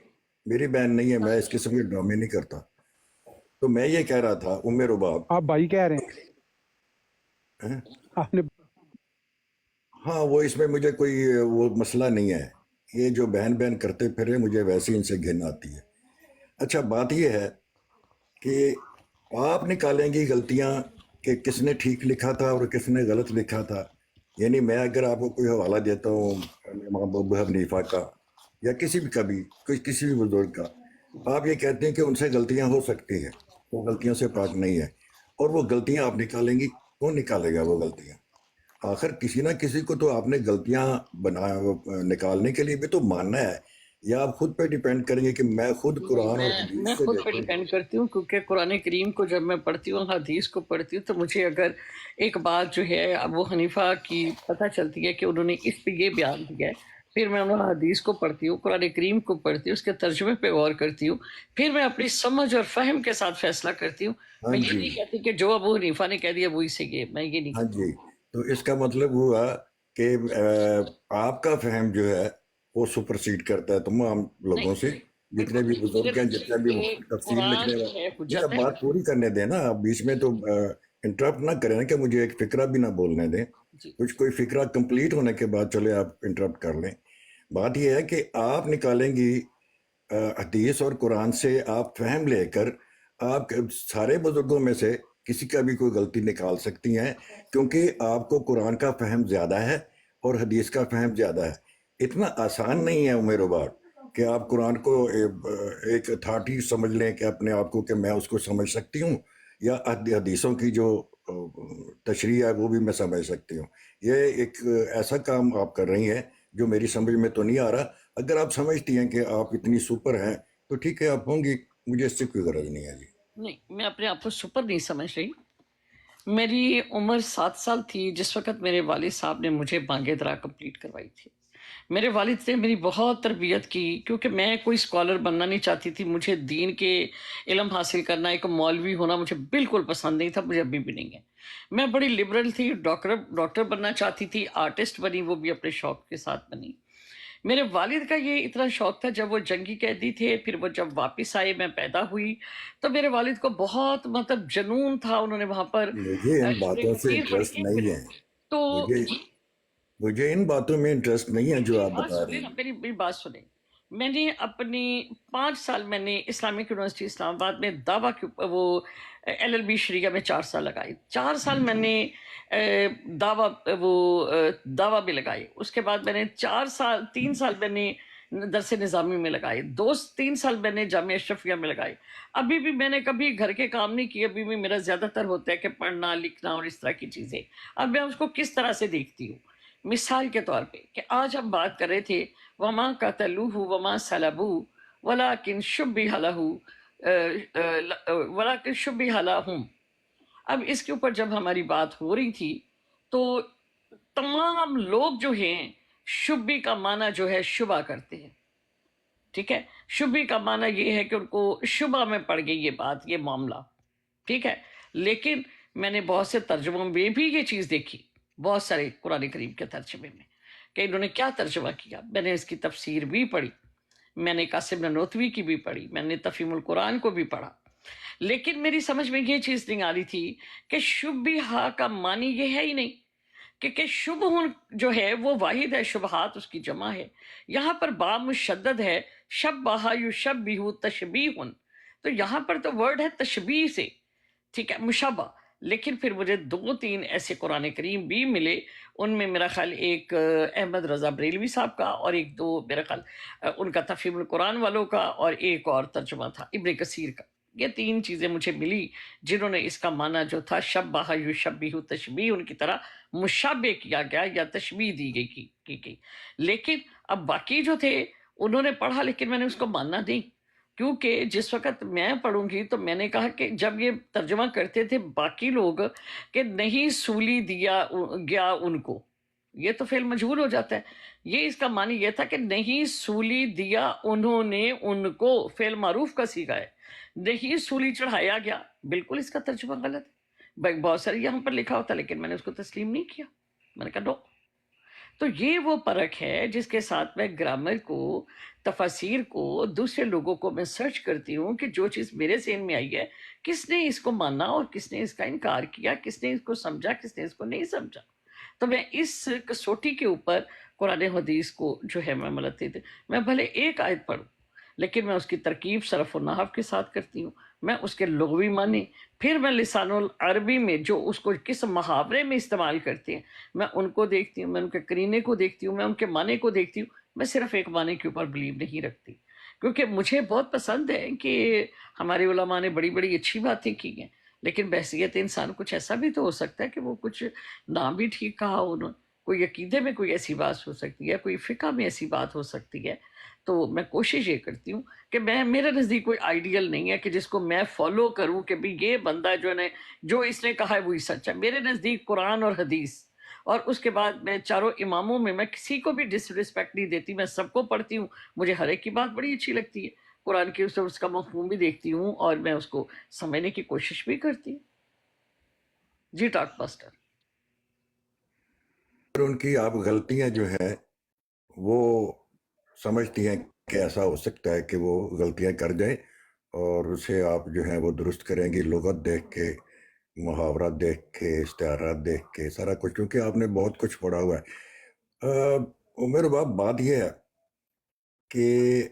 میری بہن نہیں ہے، میں اس قسم کے ڈرامے نہیں کرتا۔ تو میں یہ کہہ رہا تھا عمر و باپ، آپ بھائی کہہ رہے ہیں، آپ نے ہاں وہ اس میں مجھے کوئی وہ مسئلہ نہیں ہے، یہ جو بہن بہن کرتے پھرے مجھے ویسے ان سے گھن آتی ہے۔ اچھا بات یہ ہے کہ آپ نکالیں گی غلطیاں کہ کس نے ٹھیک لکھا تھا اور کس نے غلط لکھا تھا، یعنی میں اگر آپ کو کوئی حوالہ دیتا ہوں امام ابو حنیفہ کا یا کسی بھی کا بھی، کسی بھی بزرگ کا، آپ یہ کہتے ہیں کہ ان سے غلطیاں ہو سکتی ہیں، وہ غلطیوں سے پاک نہیں ہے، اور وہ غلطیاں آپ نکالیں گی، کون نکالے گا وہ غلطیاں؟ آخر کسی نہ کسی کو تو آپ نے غلطیاں نکالنے کے لیے بھی تو ماننا ہے، یا آپ خود پہ ڈیپینڈ کریں گے کہ میں خود قرآن اور میں حدیث سے خود پہ دیکھوں گا؟ ڈیپینڈ کرتی ہوں، کیونکہ قرآن کریم کو جب میں پڑھتی ہوں، حدیث کو پڑھتی ہوں، تو مجھے اگر ایک بات جو ہے ابو حنیفہ کی پتہ چلتی ہے کہ انہوں نے اس پہ یہ بیان دیا ہے، پھر میں انہوں حدیث کو پڑھتی ہوں، قرآن کریم کو پڑھتی ہوں، اس کے ترجمے پہ غور کرتی ہوں، پھر میں اپنی سمجھ اور فہم کے ساتھ فیصلہ کرتی ہوں۔ ہاں میں یہ جی، نہیں کہتی کہ جو ابو حنیفہ نے کہہ دیا وہی صحیح ہے، میں یہ نہیں ہاں کہتی۔ جی، تو اس کا مطلب ہوا کہ آپ کا فہم جو ہے وہ سپرسیڈ کرتا ہے تمام لوگوں سے، نہیں، جتنے بالکل بھی نہیں، میرے بزرگ ہیں، جتنے بھی نزدیک کہ تفسیر قرآن لکھنے جو والے۔ ہے جی آپ حجت ہے۔ بات پوری کرنے دیں نا، آپ بیچ میں تو انٹرپٹ نہ کریں نا، کہ مجھے ایک فکرہ بھی نہ بولنے دیں، جی کچھ کوئی فکرہ کمپلیٹ ہونے کے بعد چلے آپ انٹرپٹ کر لیں۔ بات یہ ہے کہ آپ نکالیں گی حدیث اور قرآن سے، آپ فہم لے کر آپ سارے بزرگوں میں سے کسی کا بھی کوئی غلطی نکال سکتی ہیں، کیونکہ آپ کو قرآن کا فہم زیادہ ہے اور حدیث کا فہم زیادہ ہے۔ اتنا آسان نہیں ہے عمر بات کہ آپ قرآن کو ایک اتھارٹی سمجھ لیں کہ اپنے آپ کو، کہ میں اس کو سمجھ سکتی ہوں، یا حدیثوں کی جو تشریح ہے وہ بھی میں سمجھ سکتی ہوں۔ یہ ایک ایسا کام آپ کر رہی ہیں جو میری سمجھ میں تو نہیں آ رہا۔ اگر آپ سمجھتی ہیں کہ آپ اتنی سپر ہیں تو ٹھیک ہے، آپ ہوں گی، مجھے اس سے کوئی غرض نہیں ہے جی۔ نہیں، میں اپنے آپ کو سپر نہیں سمجھ رہی۔ میری عمر 7 سال تھی جس وقت میرے والد صاحب نے مجھے بانگ درا کمپلیٹ کروائی تھی۔ میرے والد نے میری بہت تربیت کی، کیونکہ میں کوئی اسکالر بننا نہیں چاہتی تھی، مجھے دین کے علم حاصل کرنا، ایک مولوی ہونا مجھے بالکل پسند نہیں تھا، مجھے ابھی بھی نہیں ہے۔ میں بڑی لبرل تھی، ڈاکٹر بننا چاہتی تھی، آرٹسٹ بنی، وہ بھی اپنے شوق کے ساتھ بنی۔ میرے والد کا یہ اتنا شوق تھا، جب وہ جنگی قیدی تھے، پھر وہ جب واپس آئے، میں پیدا ہوئی، تو میرے والد کو بہت مطلب جنون تھا، انہوں نے وہاں پر مجھے ان شب باتوں سے کثیر پڑھی انٹرسٹ تھی۔ نہیں ہے، تو مجھے ان باتوں میں انٹرسٹ نہیں ہے جو آپ بات بتا سنیں رہی نا، ہیں۔ میری بات سنیں۔ میں نے اپنی 5 سال میں نے اسلامک یونیورسٹی اسلام آباد میں دعویٰ کے وہ LLB شریعہ میں 4 سال لگائی، 4 سال میں نے دعویٰ بھی لگائی، اس کے بعد میں نے 3 سال میں نے درس نظامی میں لگائے، 3 سال میں نے جامعہ اشرفیہ میں لگائے۔ ابھی بھی میں نے کبھی گھر کے کام نہیں کیے، ابھی بھی میرا زیادہ تر ہوتا ہے کہ پڑھنا لکھنا اور اس طرح کی چیزیں۔ اب میں اس کو کس طرح سے دیکھتی ہوں، مثال کے طور پہ کہ آج ہم بات کر رہے تھے وما قتلوہ وما صلبوہ ولکن شبہ لہ ولکن شبہ لہم، اب اس کے اوپر جب ہماری بات ہو رہی تھی تو تمام لوگ جو ہیں شبی کا معنی جو ہے شبہ کرتے ہیں، ٹھیک ہے، شبی کا معنی یہ ہے کہ ان کو شبہ میں پڑ گئی یہ بات، یہ معاملہ، ٹھیک ہے۔ لیکن میں نے بہت سے ترجموں میں بھی یہ چیز دیکھی، بہت سارے قرآن کریم کے ترجمے میں، کہ انہوں نے کیا ترجمہ کیا۔ میں نے اس کی تفسیر بھی پڑھی، میں نے قاسم نانوتوی کی بھی پڑھی، میں نے تفہیم القرآن کو بھی پڑھا، لیکن میری سمجھ میں یہ چیز نہیں آ رہی تھی کہ شبیہ کا معنی یہ ہے ہی نہیں، کہ شبہ جو ہے وہ واحد ہے، شبہات اس کی جمع ہے۔ یہاں پر با مشدد ہے، شبہ یشبہ تشبیہ، تو یہاں پر تو ورڈ ہے تشبیہ سے، ٹھیک ہے، مشابہ۔ لیکن پھر مجھے 2-3 ایسے قرآن کریم بھی ملے، ان میں میرا خیال ایک احمد رضا بریلوی صاحب کا، اور ایک دو میرا خیال ان کا تفہیم القرآن والوں کا، اور ایک اور ترجمہ تھا ابن کثیر کا۔ یہ 3 چیزیں مجھے ملی جنہوں نے اس کا معنی جو تھا شبہ یشبہ تشبیہ، ان کی طرح مشابہ کیا گیا یا تشبیہ دی گئی کی گئی۔ لیکن اب باقی جو تھے انہوں نے پڑھا، لیکن میں نے اس کو ماننا نہیں، کیونکہ جس وقت میں پڑھوں گی تو میں نے کہا کہ جب یہ ترجمہ کرتے تھے باقی لوگ کہ نہیں سولی دیا گیا ان کو، یہ تو فعل مجہول ہو جاتا ہے، یہ اس کا معنی یہ تھا کہ نہیں سولی دیا انہوں نے ان کو، فعل معروف کا صیغہ ہے، نہیں سولی چڑھایا گیا، بالکل اس کا ترجمہ غلط ہے، بہت ساری یہاں پر لکھا ہوتا، لیکن میں نے اس کو تسلیم نہیں کیا، میں نے کہا نو۔ تو یہ وہ فرق ہے جس کے ساتھ میں گرامر کو، تفاسیر کو، دوسرے لوگوں کو میں سرچ کرتی ہوں کہ جو چیز میرے ذہن میں آئی ہے کس نے اس کو مانا اور کس نے اس کا انکار کیا، کس نے اس کو سمجھا، کس نے اس کو نہیں سمجھا۔ تو میں اس کسوٹی کے اوپر قرآن حدیث کو جو ہے میں ملتی تھی، میں بھلے ایک آیت پڑھوں لیکن میں اس کی ترکیب صرف و نحو کے ساتھ کرتی ہوں، میں اس کے لغوی معنی، پھر میں لسان العربی میں جو اس کو کس محاورے میں استعمال کرتے ہیں میں ان کو دیکھتی ہوں، میں ان کے قرینے کو دیکھتی ہوں، میں ان کے معنی کو دیکھتی ہوں۔ میں صرف ایک معنی کے اوپر بلیو نہیں رکھتی، کیونکہ مجھے بہت پسند ہے کہ ہمارے علماء نے بڑی بڑی اچھی باتیں کی ہیں، لیکن بحثیت انسان کچھ ایسا بھی تو ہو سکتا ہے کہ وہ کچھ نہ بھی ٹھیک کہا انہوں نے، کوئی عقیدے میں کوئی ایسی بات ہو سکتی ہے، کوئی فقہ میں ایسی بات ہو سکتی ہے۔ تو میں کوشش یہ کرتی ہوں کہ میرے نزدیک کوئی آئیڈیل نہیں ہے کہ جس کو میں فالو کروں کہ بھی یہ بندہ جو اس نے کہا ہے وہی سچ ہے۔ میرے نزدیک قرآن اور حدیث، اور اس کے بعد میں چاروں اماموں میں کسی کو بھی ڈس رسپیکٹ نہیں دیتی، میں سب کو پڑھتی ہوں، مجھے ہر ایک کی بات بڑی اچھی لگتی ہے، قرآن کی اس کا مفہوم بھی دیکھتی ہوں اور میں اس کو سمجھنے کی کوشش بھی کرتی ہوں۔ جی ٹاک ماسٹر۔ اور ان کی آپ غلطیاں جو ہیں وہ سمجھتی ہیں کہ ایسا ہو سکتا ہے کہ وہ غلطیاں کر جائیں، اور اسے آپ جو ہیں وہ درست کریں گی، لغت دیکھ کے، محاورات دیکھ کے، استعارات دیکھ کے، سارا کچھ، کیونکہ آپ نے بہت کچھ پڑھا ہوا ہے۔ عمر باپ بات یہ ہے کہ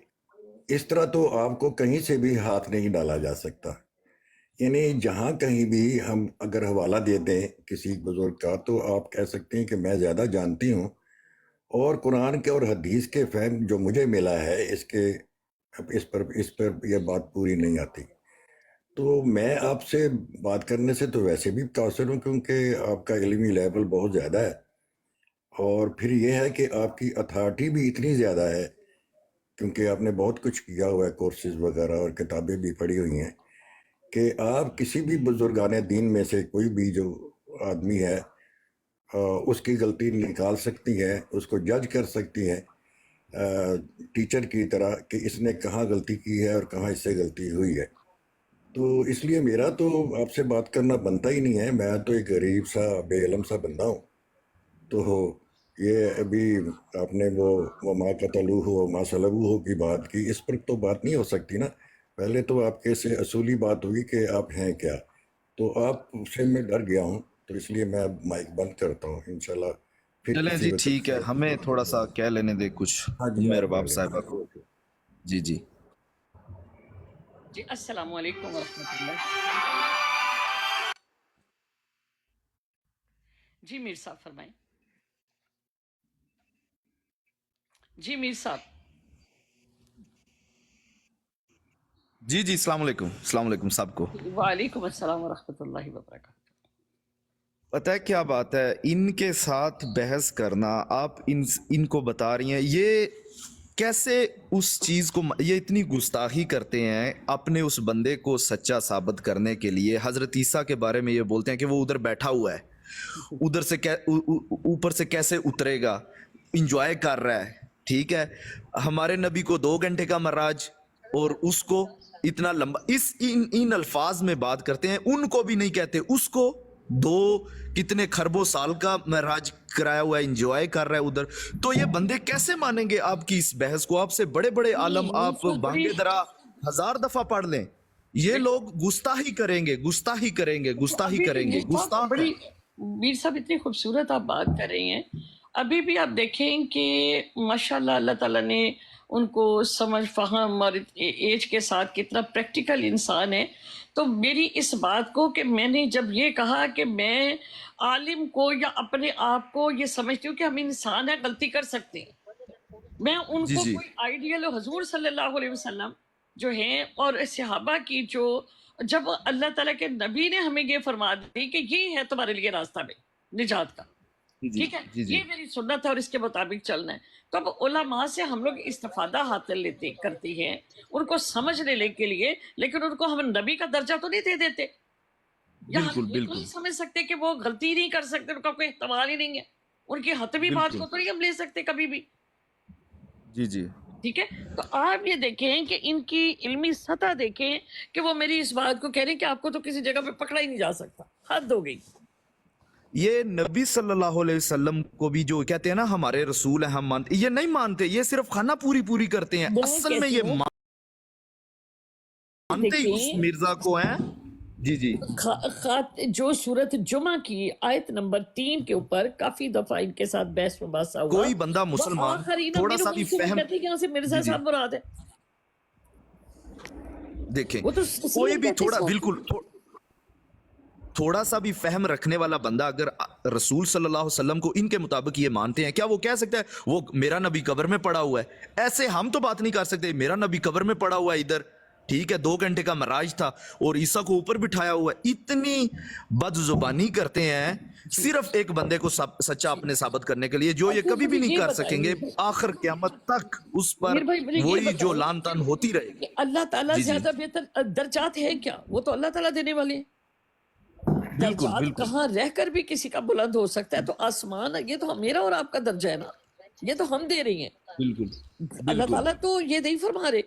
اس طرح تو آپ کو کہیں سے بھی ہاتھ نہیں ڈالا جا سکتا، یعنی جہاں کہیں بھی ہم اگر حوالہ دے دیں کسی بزرگ کا تو آپ کہہ سکتے ہیں کہ میں زیادہ جانتی ہوں، اور قرآن کے اور حدیث کے فہم جو مجھے ملا ہے اس پر یہ بات پوری نہیں آتی۔ تو میں آپ سے بات کرنے سے تو ویسے بھی قاصر ہوں، کیونکہ آپ کا علمی لیول بہت زیادہ ہے، اور پھر یہ ہے کہ آپ کی اتھارٹی بھی اتنی زیادہ ہے کیونکہ آپ نے بہت کچھ کیا ہوا ہے، کورسز وغیرہ اور کتابیں بھی پڑھی ہوئی ہیں، کہ آپ کسی بھی بزرگان دین میں سے کوئی بھی جو آدمی ہے اس کی غلطی نکال سکتی ہے، اس کو جج کر سکتی ہے ٹیچر کی طرح کہ اس نے کہاں غلطی کی ہے اور کہاں اس سے غلطی ہوئی ہے۔ تو اس لیے میرا تو آپ سے بات کرنا بنتا ہی نہیں ہے، میں تو ایک غریب سا بے علم سا بندہ ہوں۔ تو یہ ابھی آپ نے وہ وما قتلوہ وما صلبوہ کی بات کی، اس پر تو بات نہیں ہو سکتی نا، پہلے تو آپ کے سے اصولی بات ہوگی کہ آپ ہیں کیا۔ تو آپ سے میں ڈر گیا ہوں، تو اس لیے میں اب مائک بند کرتا ہوں، انشاءاللہ پھر چلیں کسی جی وقت۔ ٹھیک ہے، ہمیں تھوڑا سا کہہ لینے دے کچھ ہاں جی، عمر آپ باپ کہہ صاحبہ لیں۔ کو۔ جی جی جی السلام علیکم ورحمۃ اللہ۔ جی میر صاحب فرمائیں۔ جی میر صاحب۔ جی جی السلام علیکم، السلام علیکم سب کو۔ وعلیکم السلام ورحمۃ اللہ وبرکاتہ۔ پتہ ہے کیا بات ہے، ان کے ساتھ بحث کرنا، آپ ان کو بتا رہی ہیں، یہ कैसे उस चीज को ये इतनी गुस्ताखी करते हैं अपने उस बंदे को सच्चा साबित करने के लिए। हजरत ईसा के बारे में ये बोलते हैं कि वो उधर बैठा हुआ है, उधर से ऊपर से कैसे उतरेगा, इंजॉय कर रहा है, ठीक है। हमारे नबी को 2 घंटे का मराज और उसको इतना लंबा, इन अल्फाज में बात करते हैं। उनको भी नहीं कहते, उसको 2 कितने खरबों साल का महराज कराया हुआ है, एंजॉय कर रहा है उधर। तो ये बंदे कैसे मानेंगे आपकी इस बहस को? आपसे बड़े बड़े आलम, आप बांगे दरा 1000 दफा पढ़ लें, ये लोग गुस्ताही करेंगे, गुस्ताही करेंगे, गुस्ताही करेंगे, गुस्ताह। बड़ी मीर साहब इतनी खूबसूरत आप बात कर रही हैं। अभी भी आप देखें कि माशाल्लाह अल्लाह ताला ने उनको समझ फहम और एज के साथ कितना प्रैक्टिकल इंसान है। तो मेरी इस बात को कि मैंने जब ये कहा कि मैं आलिम को या अपने आप को ये समझती हूँ कि हम इंसान हैं, गलती कर सकते हैं, मैं उनको जी। कोई आइडियल हुजूर सल्लल्लाहु अलैहि वसल्लम जो हैं और सहाबा की, जो जब अल्लाह ताला के नबी ने हमें ये फरमा दी कि ये है तुम्हारे लिए रास्ता में निजात का, ठीक है, ये मेरी सुन्नत है और इसके मुताबिक चलना है। तो अब उलमा से हम लोग इस्तिफादा हासिल करती हैं उनको समझने के लिए, लेकिन उनको हम नबी का दर्जा तो नहीं दे देते, या हम बिल्कुल, ये तो बिल्कुल। नहीं समझ सकते कि वो गलती नहीं कर सकते, उनका कोई इस्तेमाल ही नहीं है, उनकी हतमी बात को तो नहीं हम ले सकते कभी भी, जी जी। ठीक है। तो आप ये देखें कि इनकी इल्मी सतह देखें कि वो मेरी इस बात को कह रहे हैं कि आपको तो किसी जगह पे पकड़ा ही नहीं जा सकता, हद हो गई। ये नबी सल्लल्लाहु अलैहि वसल्लम को भी जो कहते हैं ना हमारे रसूल हैं हम मानते, ये नहीं मानते, ये सिर्फ खाना पूरी करते हैं। मैं असल में ये कहती हूँ, मानते ही उस देखिए, मिर्जा को हैं। जी जी। जो सूरत जुमा की आयत नंबर 3 के ऊपर काफी दफा इनके साथ बहस मुबासा हुआ। कोई बंदा मुसलमान थोड़ा सा भी फहम, यहाँ से मिर्जा साहब मुराद है, देखें वो तो कोई भी थोड़ा कहते हैं, बिल्कुल थोड़ा सा भी फहम रखने वाला बंदा अगर रसूल सल्लल्लाहु अलैहि वसल्लम को इनके मुताबिक ये मानते हैं, क्या वो कह सकता है वो मेरा नबी कब्र में पड़ा हुआ है? ऐसे हम तो बात नहीं कर सकते, मेरा नबी कब्र में पड़ा हुआ है इधर, ठीक है, 2 घंटे का मराज था और ईसा को ऊपर बिठाया हुआ है। इतनी बदजुबानी करते हैं सिर्फ एक बंदे को सच्चा अपने साबित करने के लिए, जो ये कभी भी नहीं कर सकेंगे आखिर क़यामत तक। उस पर मीर भाई, मुझे ये वही जो बताइए लान तान होती रहेगी। कि अल्लाह ताला जी, जी। ज्यादा बेहतर दर्जात है क्या? वो तो अल्लाह ताला देने वाले हैं। बिल्कुल दर्जात बिल्कुल कहाँ रहकर भी किसी का बुलंद हो सकता है, तो आसमान ये तो मेरा और आपका दर्जा है ना, ये तो हम दे रही हैं। बिल्कुल अल्लाह ताला तो ये नहीं फरमा रहे।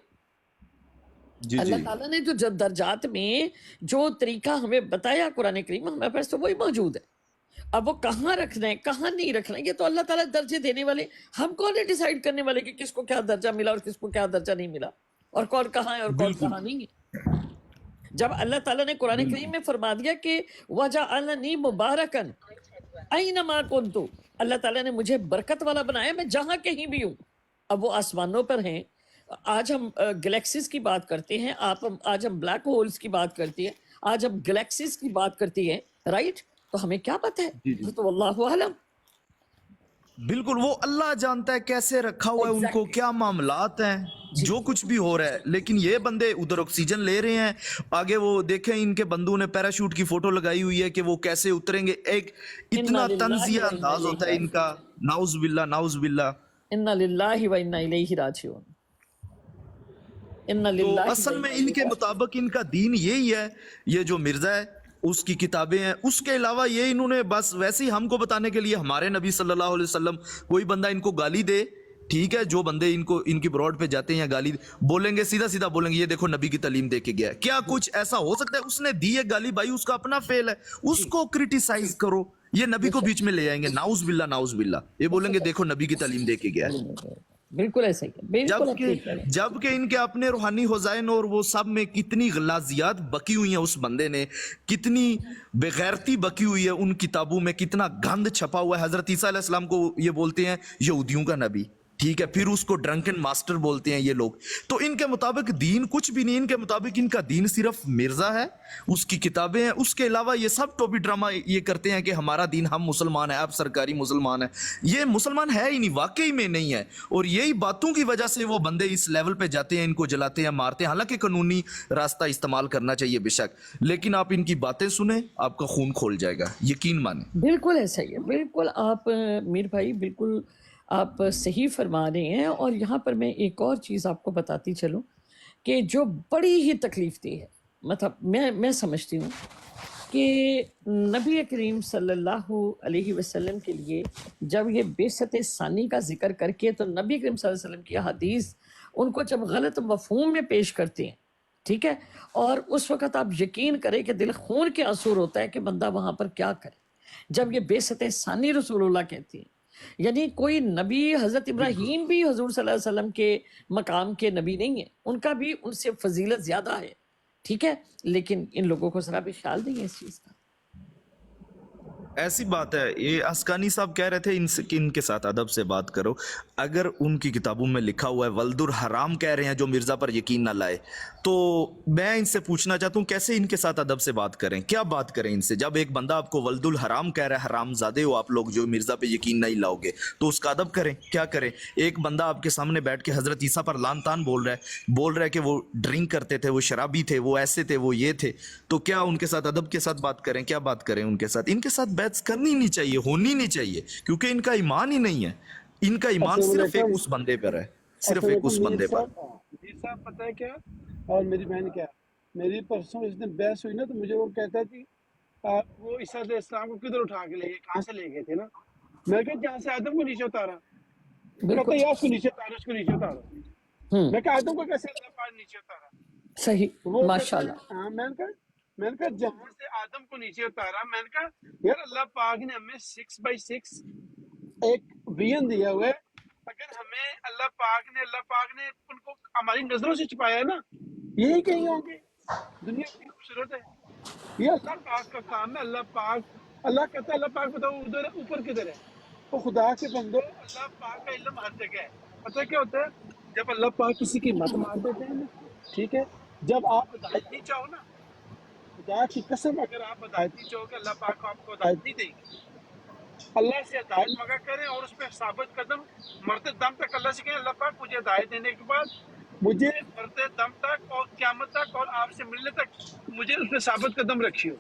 जी अल्लाह जी। ताला ने जो दर्जात में जो तरीका हमें बताया कुरान करीम में, हमारे पास तो वही मौजूद है। अब वो कहाँ रखना है कहाँ नहीं रखना है, ये तो अल्लाह ताला दर्जे देने वाले, हम कौन है डिसाइड करने वाले कि किसको क्या दर्जा मिला और किसको क्या दर्जा नहीं मिला, और कौन कहाँ है और कौन कहाँ नहीं है। जब अल्लाह ताला ने कुरान करीम में फरमा दिया कि वजअलनी मुबारकन ऐनमा कुन्तु, अल्लाह ताला ने मुझे बरकत वाला बनाया, मैं जहाँ कहीं भी हूँ। अब वो आसमानों पर हैं, आज हम गैलेक्सीज की बात करते हैं, आज हम ब्लैक होल्स की बात करती है, आज हम गैलेक्सीज की बात करती है, राइट? तो हमें क्या पता है, तो अल्लाहु आलम। बिल्कुल वो अल्लाह जानता है कैसे रखा हुआ है उनको, क्या मामलात हैं, जो कुछ भी हो रहा है। लेकिन ये बंदे उधर ऑक्सीजन ले रहे हैं, आगे वो देखें इनके बंधु ने पैराशूट की फोटो लगाई हुई है कि वो कैसे उतरेंगे। एक इतना तंजिया अंदाज होता है इनका, नाउज बिल्ला नाउज बिल्ला। इन्ना लिल्लाहि व इन्ना इलैहि राजिऊन। इन्ना तो लिल्लाहि असल में इनके मुताबिक इनका दीन यही है, ये जो मिर्जा है उसकी किताबें हैं, उसके अलावा ये इन्होंने बस वैसे ही हमको बताने के लिए हमारे नबी सल्लल्लाहु अलैहि वसल्लम, कोई बंदा इनको गाली दे, ठीक है, जो बंदे इनको इनकी ब्रॉड पे जाते हैं या गाली बोलेंगे, सीधा सीधा बोलेंगे ये देखो नबी की तालीम दे के गया है। क्या कुछ ऐसा हो सकता है? उसने दी है गाली, भाई उसका अपना फेल है, उसको क्रिटिसाइज करो। ये नबी को बीच में ले आएंगे, नाउज बिल्ला, ये बोलेंगे देखो नबी की तालीम दे के गया है। बिल्कुल ऐसा ही है, बिल्कुल आप ठीक कह रहे हैं। जबकि इनके अपने रूहानी होजाइन और वो सब में कितनी गलाजियात बकी हुई है, उस बंदे ने कितनी बेगैरती बकी हुई है उन किताबों में, कितना गंद छपा हुआ है। हजरत ईसा अलैहिस्सलाम को ये बोलते हैं यहूदियों का नबी, ठीक है, फिर उसको ड्रंकन मास्टर बोलते हैं ये लोग। तो इनके मुताबिक दीन कुछ भी नहीं, इनके मुताबिक इनका दीन सिर्फ मिर्जा है, उसकी किताबें हैं, उसके अलावा ये सब टोपी ड्रामा ये करते हैं कि हमारा दीन, हम मुसलमान हैं, आप सरकारी मुसलमान हैं। ये मुसलमान है ही नहीं, वाकई में नहीं है। और यही बातों की वजह से वो बंदे इस लेवल पे जाते हैं, इनको जलाते हैं, मारते हैं। हालांकि कानूनी रास्ता इस्तेमाल करना चाहिए बेशक, लेकिन आप इनकी बातें सुने आपका खून खोल जाएगा, यकीन माने। बिल्कुल ऐसा ही है, बिल्कुल आप मीर भाई बिल्कुल آپ صحیح فرما رہے ہیں. اور یہاں پر میں ایک اور چیز آپ کو بتاتی چلوں کہ جو بڑی ہی تکلیف دہ ہے، مطلب میں سمجھتی ہوں کہ نبی کریم صلی اللہ علیہ وسلم کے لیے جب یہ بعثت ثانی کا ذکر کر کے تو نبی کریم صلی اللہ علیہ وسلم کی حدیث ان کو جب غلط مفہوم میں پیش کرتے ہیں، ٹھیک ہے، اور اس وقت آپ یقین کریں کہ دل خون کے اثر ہوتا ہے کہ بندہ وہاں پر کیا کرے جب یہ بعثت ثانی رسول اللہ کہتی ہیں. یعنی کوئی نبی، حضرت ابراہیم بھی حضور صلی اللہ علیہ وسلم کے مقام کے نبی نہیں ہیں، ان کا بھی ان سے فضیلت زیادہ ہے، ٹھیک ہے، لیکن ان لوگوں کو ذرا بھی خیال نہیں ہے اس چیز کا. ایسی بات ہے. یہ اسکانی صاحب کہہ رہے تھے ان کے ساتھ ادب سے بات کرو. اگر ان کی کتابوں میں لکھا ہوا ہے ولد الحرام کہہ رہے ہیں جو مرزا پر یقین نہ لائے، تو میں ان سے پوچھنا چاہتا ہوں کیسے ان کے ساتھ ادب سے بات کریں؟ کیا بات کریں ان سے؟ جب ایک بندہ آپ کو ولد الحرام کہہ رہا ہے، حرام زادے ہو آپ لوگ جو مرزا پہ یقین نہیں لاؤ گے، تو اس کا ادب کریں. کیا کریں؟ ایک بندہ آپ کے سامنے بیٹھ کے حضرت عیسیٰ پر لان تان بول رہا ہے کہ وہ ڈرنک کرتے تھے، وہ شرابی تھے، وہ ایسے تھے، وہ یہ تھے، تو کیا ان کے ساتھ ادب کے ساتھ بات کریں؟ کیا بات کریں ان کے ساتھ؟ ان کے ساتھ بحث کرنی نہیں چاہیے، ہونی نہیں چاہیے، کیونکہ ان کا ایمان ہی نہیں ہے. ان کا ایمان صرف ایک اس بندے پر ہے، صرف ایک اس بندے پر. میر صاحب پتہ ہے کیا، اور میری بہن کیا، میری پرسوں اس دن بحث ہوئی نا تو مجھے وہ کہتا تھی وہ عیسیٰ علیہ السلام کو کدھر اٹھا کے لے گئے، کہاں سے لے گئے تھے نا. میں کہا جہاں سے آدم کو نیچے اتارا. کہتا بالکل یا اس کو نیچے اتارا، اس کو نیچے اتارا. میں کہا آدم کو کیسے اللہ پاک نیچے اتارا؟ صحیح، وہ ماشاء کہتا اللہ. ہے ہاں. میں نے کہا جہاں سے آدم کو نیچے اتارا، میں نے کہا یار اللہ پاک نے ہمیں 6x6 ایک ویژن دیا ہوا ہے. اگر ہمیں اللہ پاک نے ان کو ہماری نظروں سے چھپایا ہے نا، یہی کہیں ہوں گے. دنیا کی خوبصورت ہے، یہ اللہ پاک کا کام ہے. اللہ کہتا ہے اللہ پاک بتاؤ ادھر اوپر کدھر ہے؟ وہ خدا کے بندو، اللہ پاک کا علم ہر جگہ ہے. پتہ کیا ہوتا ہے؟ جب اللہ پاک کسی کی مت مار دیتے ہیں نا، ٹھیک ہے، جب آپ ہدایت نہیں چاہو نا، خدا کی قسم اگر آپ ہدایت نہیں چاہو گے اللہ پاک کو آپ کو ہدایت نہیں دے گی. اللہ سے ہدایت مانگا کریں اور اس پہ ثابت قدم مرتے دم تک اللہ سے کہیں اللہ پاک مجھے ہدایت دینے کے بعد مجھے مرتے دم تک اور قیامت تک اور آپ سے ملنے تک مجھے اس پہ ثابت قدم رکھی ہو.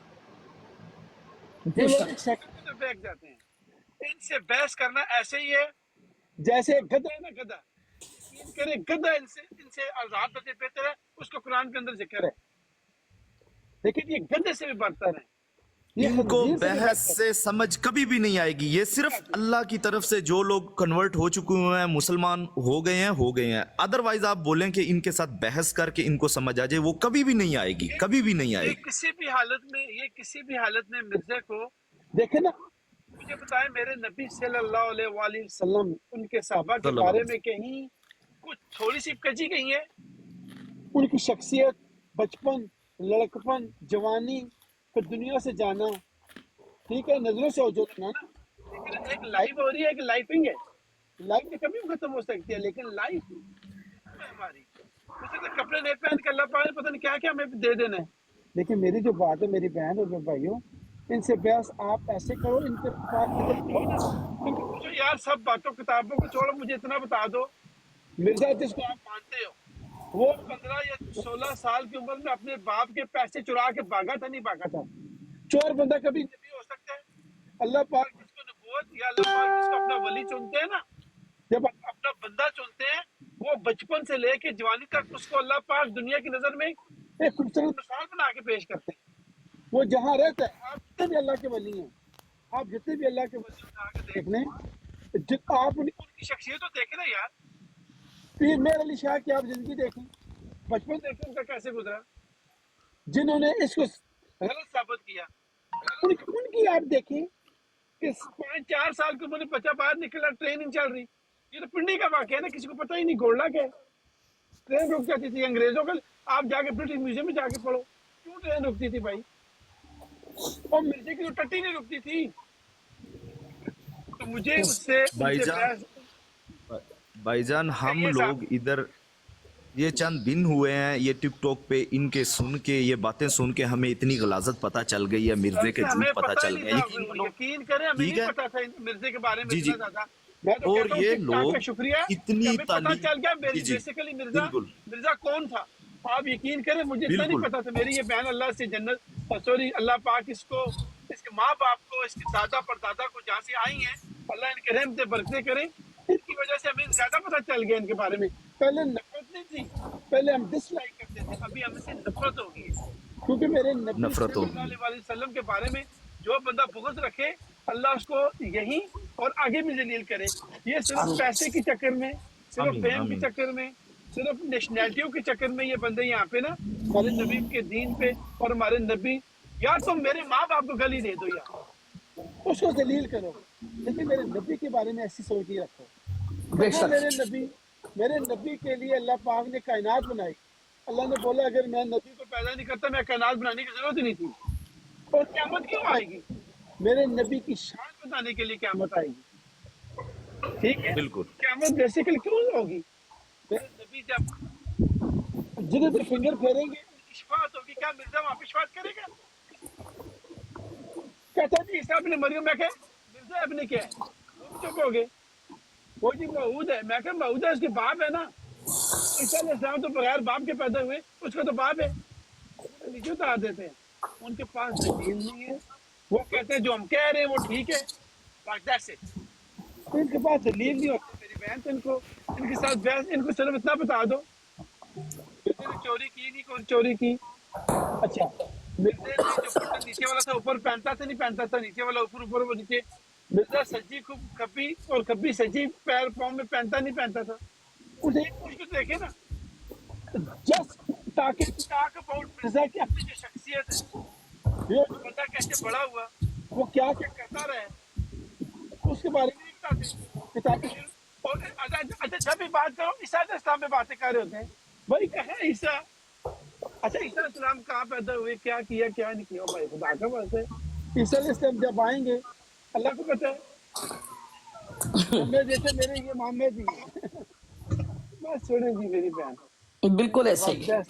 بے یہ لوگ شک. ایک سیکنڈ میں تو بیٹھ جاتے ہیں. ان سے بحث کرنا ایسے ہی ہے جیسے گدھا ہے نا، گدھا یقین کرے گدھا ان سے آزاد ہوتے بہتر ہے. اس کو قرآن کے اندر ذکر ہے، لیکن یہ گدھے سے بھی برتر ہے، یہ ان کو خنزیر سے بھی بحث برتر ہے. سے سمجھ کبھی بھی نہیں آئے گی. یہ صرف اللہ کی طرف سے جو لوگ کنورٹ ہو چکے ہوئے ہیں، مسلمان ہو گئے ہیں. ادروائز آپ بولیں کہ ان کے ساتھ بحث کر کے ان کو سمجھ آ جائے، وہ کبھی بھی نہیں آئے گی، کبھی بھی نہیں آئے یہ گی. کسی بھی حالت میں مرزا کو دیکھیں نا. مجھے بتائیں میرے نبی صلی اللہ علیہ وآلہ وسلم ان کے صحابہ کے صلی اللہ بارے علیہ میں کہیں کچھ تھوڑی سی کجی کہیں ہے؟ ان کی شخصیت، بچپن، لڑکپن، جوانی کو دنیا سے جانا، ٹھیک ہے، نظروں سے اوجھل ہونا نا. لیکن ایک لائف ہو رہی ہے، ایک لائفنگ ہے. لائف تو کبھی بھی ختم ہو سکتی ہے، لیکن لائف ہے ہماری. اسے تو کپڑے نہیں پہن کے اللہ پاک نے پتہ نہیں کیا کیا ہمیں دے دینا ہے. لیکن میری جو بات ہے میری بہن اور میرے بھائیوں، ان سے بحث آپ ایسے کرو، ان کے پاس کھولو نا، ان کو پوچھو یار سب باتوں کتابوں کو چھوڑو، مجھے اتنا بتا دو مرزا جس کو آپ مانتے ہو وہ 15 یا 16 سال کی عمر میں اپنے باپ کے پیسے چرا کے بھاگا تھا؟ نہیں بھاگا تھا. چور بندہ کبھی نبی ہو سکتا ہے؟ اللہ پاک جس کو نبوت یا اللہ پاک جس کو اپنا ولی چنتے ہیں نا، جب اپنا بندہ چنتے ہیں، وہ بچپن سے لے کے جوانی تک اس کو اللہ پاک دنیا کی نظر میں ایک خوبصورت مثال بنا کے پیش کرتے ہیں. وہ جہاں رہتا ہے، آپ جتنے بھی اللہ کے ولی ہیں، آپ جتنے بھی اللہ کے ولی اٹھا کے دیکھ لیں، آپ ان کی شخصیت تو دیکھیں نا یار. پیر میر علی شاہ کی آپ زندگی دیکھیں، بچپن دیکھیں ان کا کیسے گزرا. جنہوں نے اس کو غلط ثابت کیا ان کی آپ دیکھیں کہ 5-4 سال کی عمر میں بچہ باہر نکلا، ٹرین نہیں چل رہی. یہ تو پنڈی کا واقعہ ہے نا، کسی کو پتہ ہی نہیں گولڈا کیا ہے. ٹرین رک جاتی تھی انگریزوں کا، آپ جا کے برٹش میوزیم میں جا کے پڑھو کیوں ٹرین رکتی تھی بھائی. اور مرزے کی تو ٹٹی نہیں رکتی تھی. تو مجھے اس سے بھائی جان ہم لوگ ادھر یہ چند دن ہوئے ہیں یہ ٹک ٹاک پہ ان کے سن کے یہ باتیں سن کے ہمیں اتنی غلاظت پتہ چل گئی ہے، مرزے کے جھوٹ پتہ چل گئے. یقین کریں ہمیں نہیں پتا تھا مرزے کے بارے میں اتنا زیادہ. میں تو اور کہتا ہوں یہ کہ لوگ کا شکریہ کہ ہمیں پتہ چل گیا بیسیکلی مرزا کون تھا. آپ یقین کریں مجھے اتنا نہیں پتا تھا. میری یہ بہن اللہ سے جنت سوری اللہ پاک اس کے ماں باپ کو، اس کے دادا پر دادا کو جہاں سے آئی ہیں، اللہ ان کے رحمت برکتیں کریں. ان کی वजह से हमें ज्यादा पता चल गया इनके बारे में। पहले नफरत नहीं थी, पहले हम डिसलाइक करते थे, अभी हमसे नफरत हो गई है, क्योंकि मेरे नबी नफरत होगी। सल्लल्लाहु अलैहि वसल्लम के बारे में जो बंदा बुग़्ज़ रखे, अल्लाह उसको यही और आगे भी जलील करे। ये सिर्फ पैसे के चक्कर में, सिर्फ आमीन, फेम के आमीन। चक्कर में, सिर्फ नेशनैलिटियों के चक्कर में ये बंदे यहाँ पे ना हमारे नबी के दीन पे और हमारे नबी, या तुम मेरे माँ बाप को गाली दे दो यार, उसको जलील करो, लेकिन मेरे नबी के बारे में ऐसी सोच नहीं रखो। कहाँ मेरे नबी के लिए अल्लाह पाक ने कायनात बनाई। अल्लाह ने बोला अगर मैं नबी को पैदा नहीं करता, मैं कायनात बनाने की जरूरत ही नहीं थी। और क़यामत क्यों आएगी? मेरे नबी की शान बताने के लिए क़यामत आएगी, ठीक है? बिल्कुल। क़यामत बेसिकली क्यों होगी? मेरे नबी जब जिन्हें पे फिंगर फेरेंगे उनकी शफाअत होगी। क्या मिर्जा वहाँ पे शफाअत करेगा? कहता जी ईसा इब्न मरियम, मैं कहा मिर्जा इब्न क्या है? वो चुप हो गए। वो जी मऊद है। मैं कहा मऊद है, उसके बाप है ना। ईसा अलैहिस्सलाम तो बगैर बाप के पैदा हुए, उसका तो बाप है। नीचे उतार देते हैं, उनके पास दलील नहीं है। वो कहते हैं जो हम कह रहे हैं वो ठीक है, like that's it। तो इनके पास दलील नहीं होती मेरी बहन। तो इनके साथ बहस, इनको सिर्फ इतना बता दो मिर्जे ने चोरी की नहीं, कौन चोरी की? अच्छा, मिर्जे ने जो बटन नीचे वाला था ऊपर पहनता था, नहीं पहनता था, नीचे वाला ऊपर, ऊपर वो नीचे। मिर्जा सज्जी खूब कभी और कभी सज्जी पैर पाँव में पहनता नहीं पहनता था। उसे उसको देखे ना, जस्ट ताकि टॉक अबाउट मिर्जा की अपनी जो शख्सियत है, ये बंदा कैसे बड़ा हुआ, वो क्या क्या करता रहा है, उसके बारे में नहीं बताते किताबें। और अच्छा जब भी बात करो ईसा अलैहिस्सलाम पे बातें कर रहे होते हैं, भाई कहाँ है ईसा? अच्छा ईसा अलैहिस्सलाम कहाँ पैदा हुए, क्या किया क्या नहीं किया, भाई खुदा का बात है। ईसा अलैहिस्सलाम जब आएंगे अल्लाह को पता है। मैं जैसे मेरे ये मोहम्मद जी हैं। बस छोड़े जी मेरी बहन, बिल्कुल ऐसे ही है।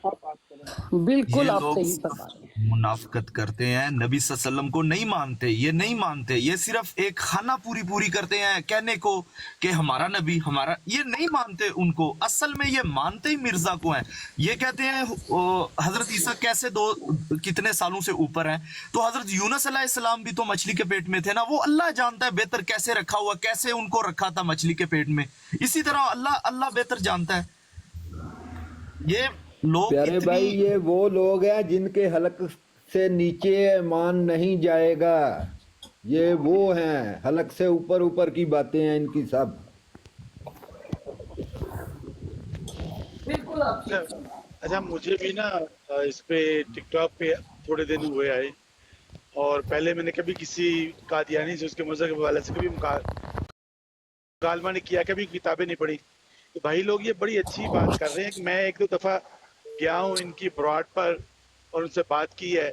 आप बात करें। ये बिल्कुल आप लोग सही बता रहे हैं। मुनाफिकत करते हैं, नबी सल्लल्लाहु अलैहि वसल्लम को नहीं मानते, ये नहीं मानते, ये सिर्फ एक खाना पूरी करते हैं कहने को कि हमारा नबी हमारा, ये नहीं मानते उनको। असल में ये मानते ही मिर्जा को हैं। ये कहते हैं हजरत ईसा कैसे कितने सालों से ऊपर हैं, तो हजरत यूनुस अलैहिस्सलाम भी तो मछली के पेट में थे ना, वो अल्लाह जानता है बेहतर कैसे रखा हुआ, कैसे उनको रखा था मछली के पेट में। इसी तरह अल्लाह बेहतर जानता है। ये लोग प्यारे भाई, ये वो लोग हैं जिनके हलक से नीचे ईमान नहीं जाएगा। ये वो हैं, हलक से ऊपर की बातें हैं इनकी सब। बिल्कुल आप अच्छा मुझे भी ना इस पे टिकटॉक पे थोड़े दिन हुए आए, और पहले मैंने कभी किसी कादियानी से, उसके मज़हब वाले से कभी मुकालमा नहीं किया, कभी किताबें नहीं पढ़ी। तो भाई लोग ये बड़ी अच्छी बात कर रहे हैं कि मैं एक दो दफ़ा गया हूँ इनकी ब्रॉड पर और उनसे बात की है,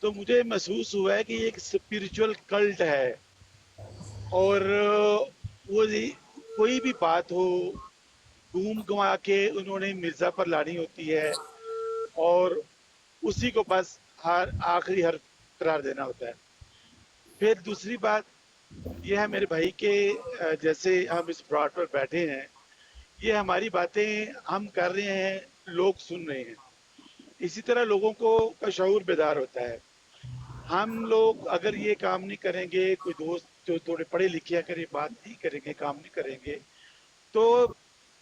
तो मुझे महसूस हुआ है कि ये एक स्पिरिचुअल कल्ट है। और वो कोई भी बात हो, घूम घुमा के उन्होंने मिर्ज़ा पर लानी होती है और उसी को बस आखिरी हर्फ करार देना होता है। फिर दूसरी बात यह है मेरे भाई के, जैसे हम इस ब्रॉड पर बैठे हैं, ये हमारी बातें हम कर रहे हैं, लोग सुन रहे हैं। इसी तरह लोगों का शऊर बेदार होता है। हम लोग अगर ये काम नहीं करेंगे, कोई दोस्त जो थोड़े पढ़े लिखे अगर ये बात नहीं करेंगे, काम नहीं करेंगे, तो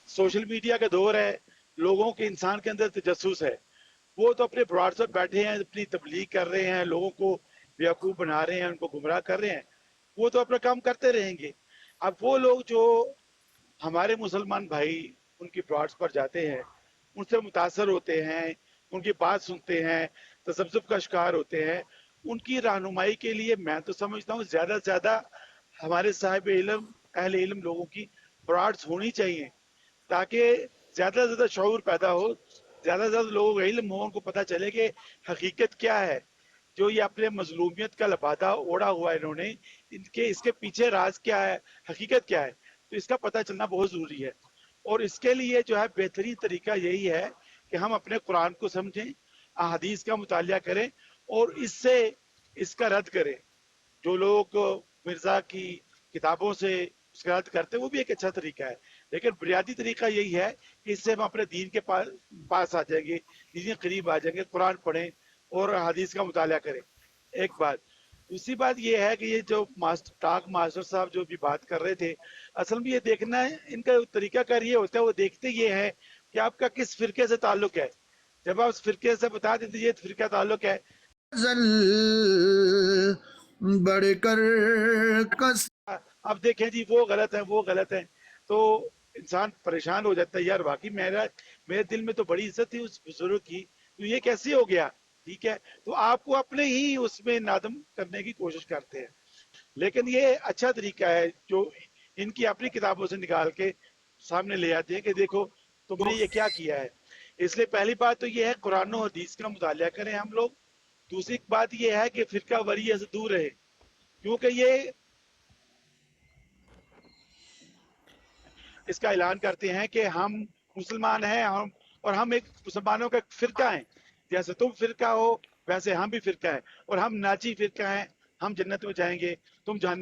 सोशल मीडिया का दौर है, लोगों के इंसान के अंदर तजस्सुस है। वो तो अपने ब्रॉड पर बैठे हैं, अपनी तबलीग कर रहे हैं, लोगों को बेवकूफ़ बना रहे हैं, उनको गुमराह कर रहे हैं, वो तो अपना काम करते रहेंगे। अब वो लोग जो हमारे मुसलमान भाई उनकी ब्रॉड्स पर जाते हैं, उनसे मुतासर होते हैं, उनकी बात सुनते हैं, तसब्जुब का शिकार होते हैं, उनकी रहनुमाई के लिए मैं तो समझता हूँ ज़्यादा से ज़्यादा हमारे साहिब इल्म, अहले इल्म लोगों की ब्रॉड्स होनी चाहिए, ताकि ज़्यादा से ज़्यादा शऊर पैदा हो, ज़्यादा से ज़्यादा लोगों का इल्म हो, उनको पता चले कि हकीकत क्या है। जो ये अपने मजलूमियत का लबादा ओढ़ा हुआ है इन्होंने, इनके इसके पीछे राज क्या है, हकीकत क्या है, तो इसका पता चलना बहुत ज़रूरी है। और इसके लिए जो है बेहतरीन तरीका यही है कि हम अपने कुरान को समझें, अहादीस का मुतालिया करें और इससे इसका रद्द करें। जो लोग मिर्ज़ा की किताबों से उसका रद्द करते हैं वो भी एक अच्छा तरीका है, लेकिन बुनियादी तरीका यही है कि इससे हम अपने दीन के पास आ जाएंगे, दीन के करीब आ जाएंगे, कुरान पढ़ें और हदीस का मुतालिया करें। एक बात। दूसरी बात ये है कि ये जो टाक मास्टर साहब जो भी बात कर रहे थे, असल में ये देखना है, इनका तरीकाकार ये होता है, वो देखते ये है कि आपका किस फिरके से ताल्लुक है। जब आप उस फिरके से बता देते ये फिरका ताल्लुक है, बढ़कर कस अब देखें जी वो गलत है, वो गलत है, तो इंसान परेशान हो जाता है, यार वाकई मेरे दिल में तो बड़ी इज्जत थी उस बुजुर्ग की, तो ये कैसे हो गया। ठीक है, तो आपको अपने ही उसमें नादम करने की कोशिश करते हैं, लेकिन ये अच्छा तरीका है जो इनकी अपनी किताबों से निकाल के सामने ले आते हैं कि देखो तुमने ये क्या किया है। इसलिए पहली बात तो ये है कुरान और हदीस का मुतालिया करें हम लोग। दूसरी बात ये है कि फिरका वरीय से दूर रहे, क्योंकि ये इसका ऐलान करते हैं कि हम मुसलमान हैं, हम एक मुसलमानों का फिरका हैं, जैसे तुम फिरका हो वैसे हम भी फिरका है, और हम नाची फिरका हैं, हम जन्नत में जाएंगे, तुम जहन्नम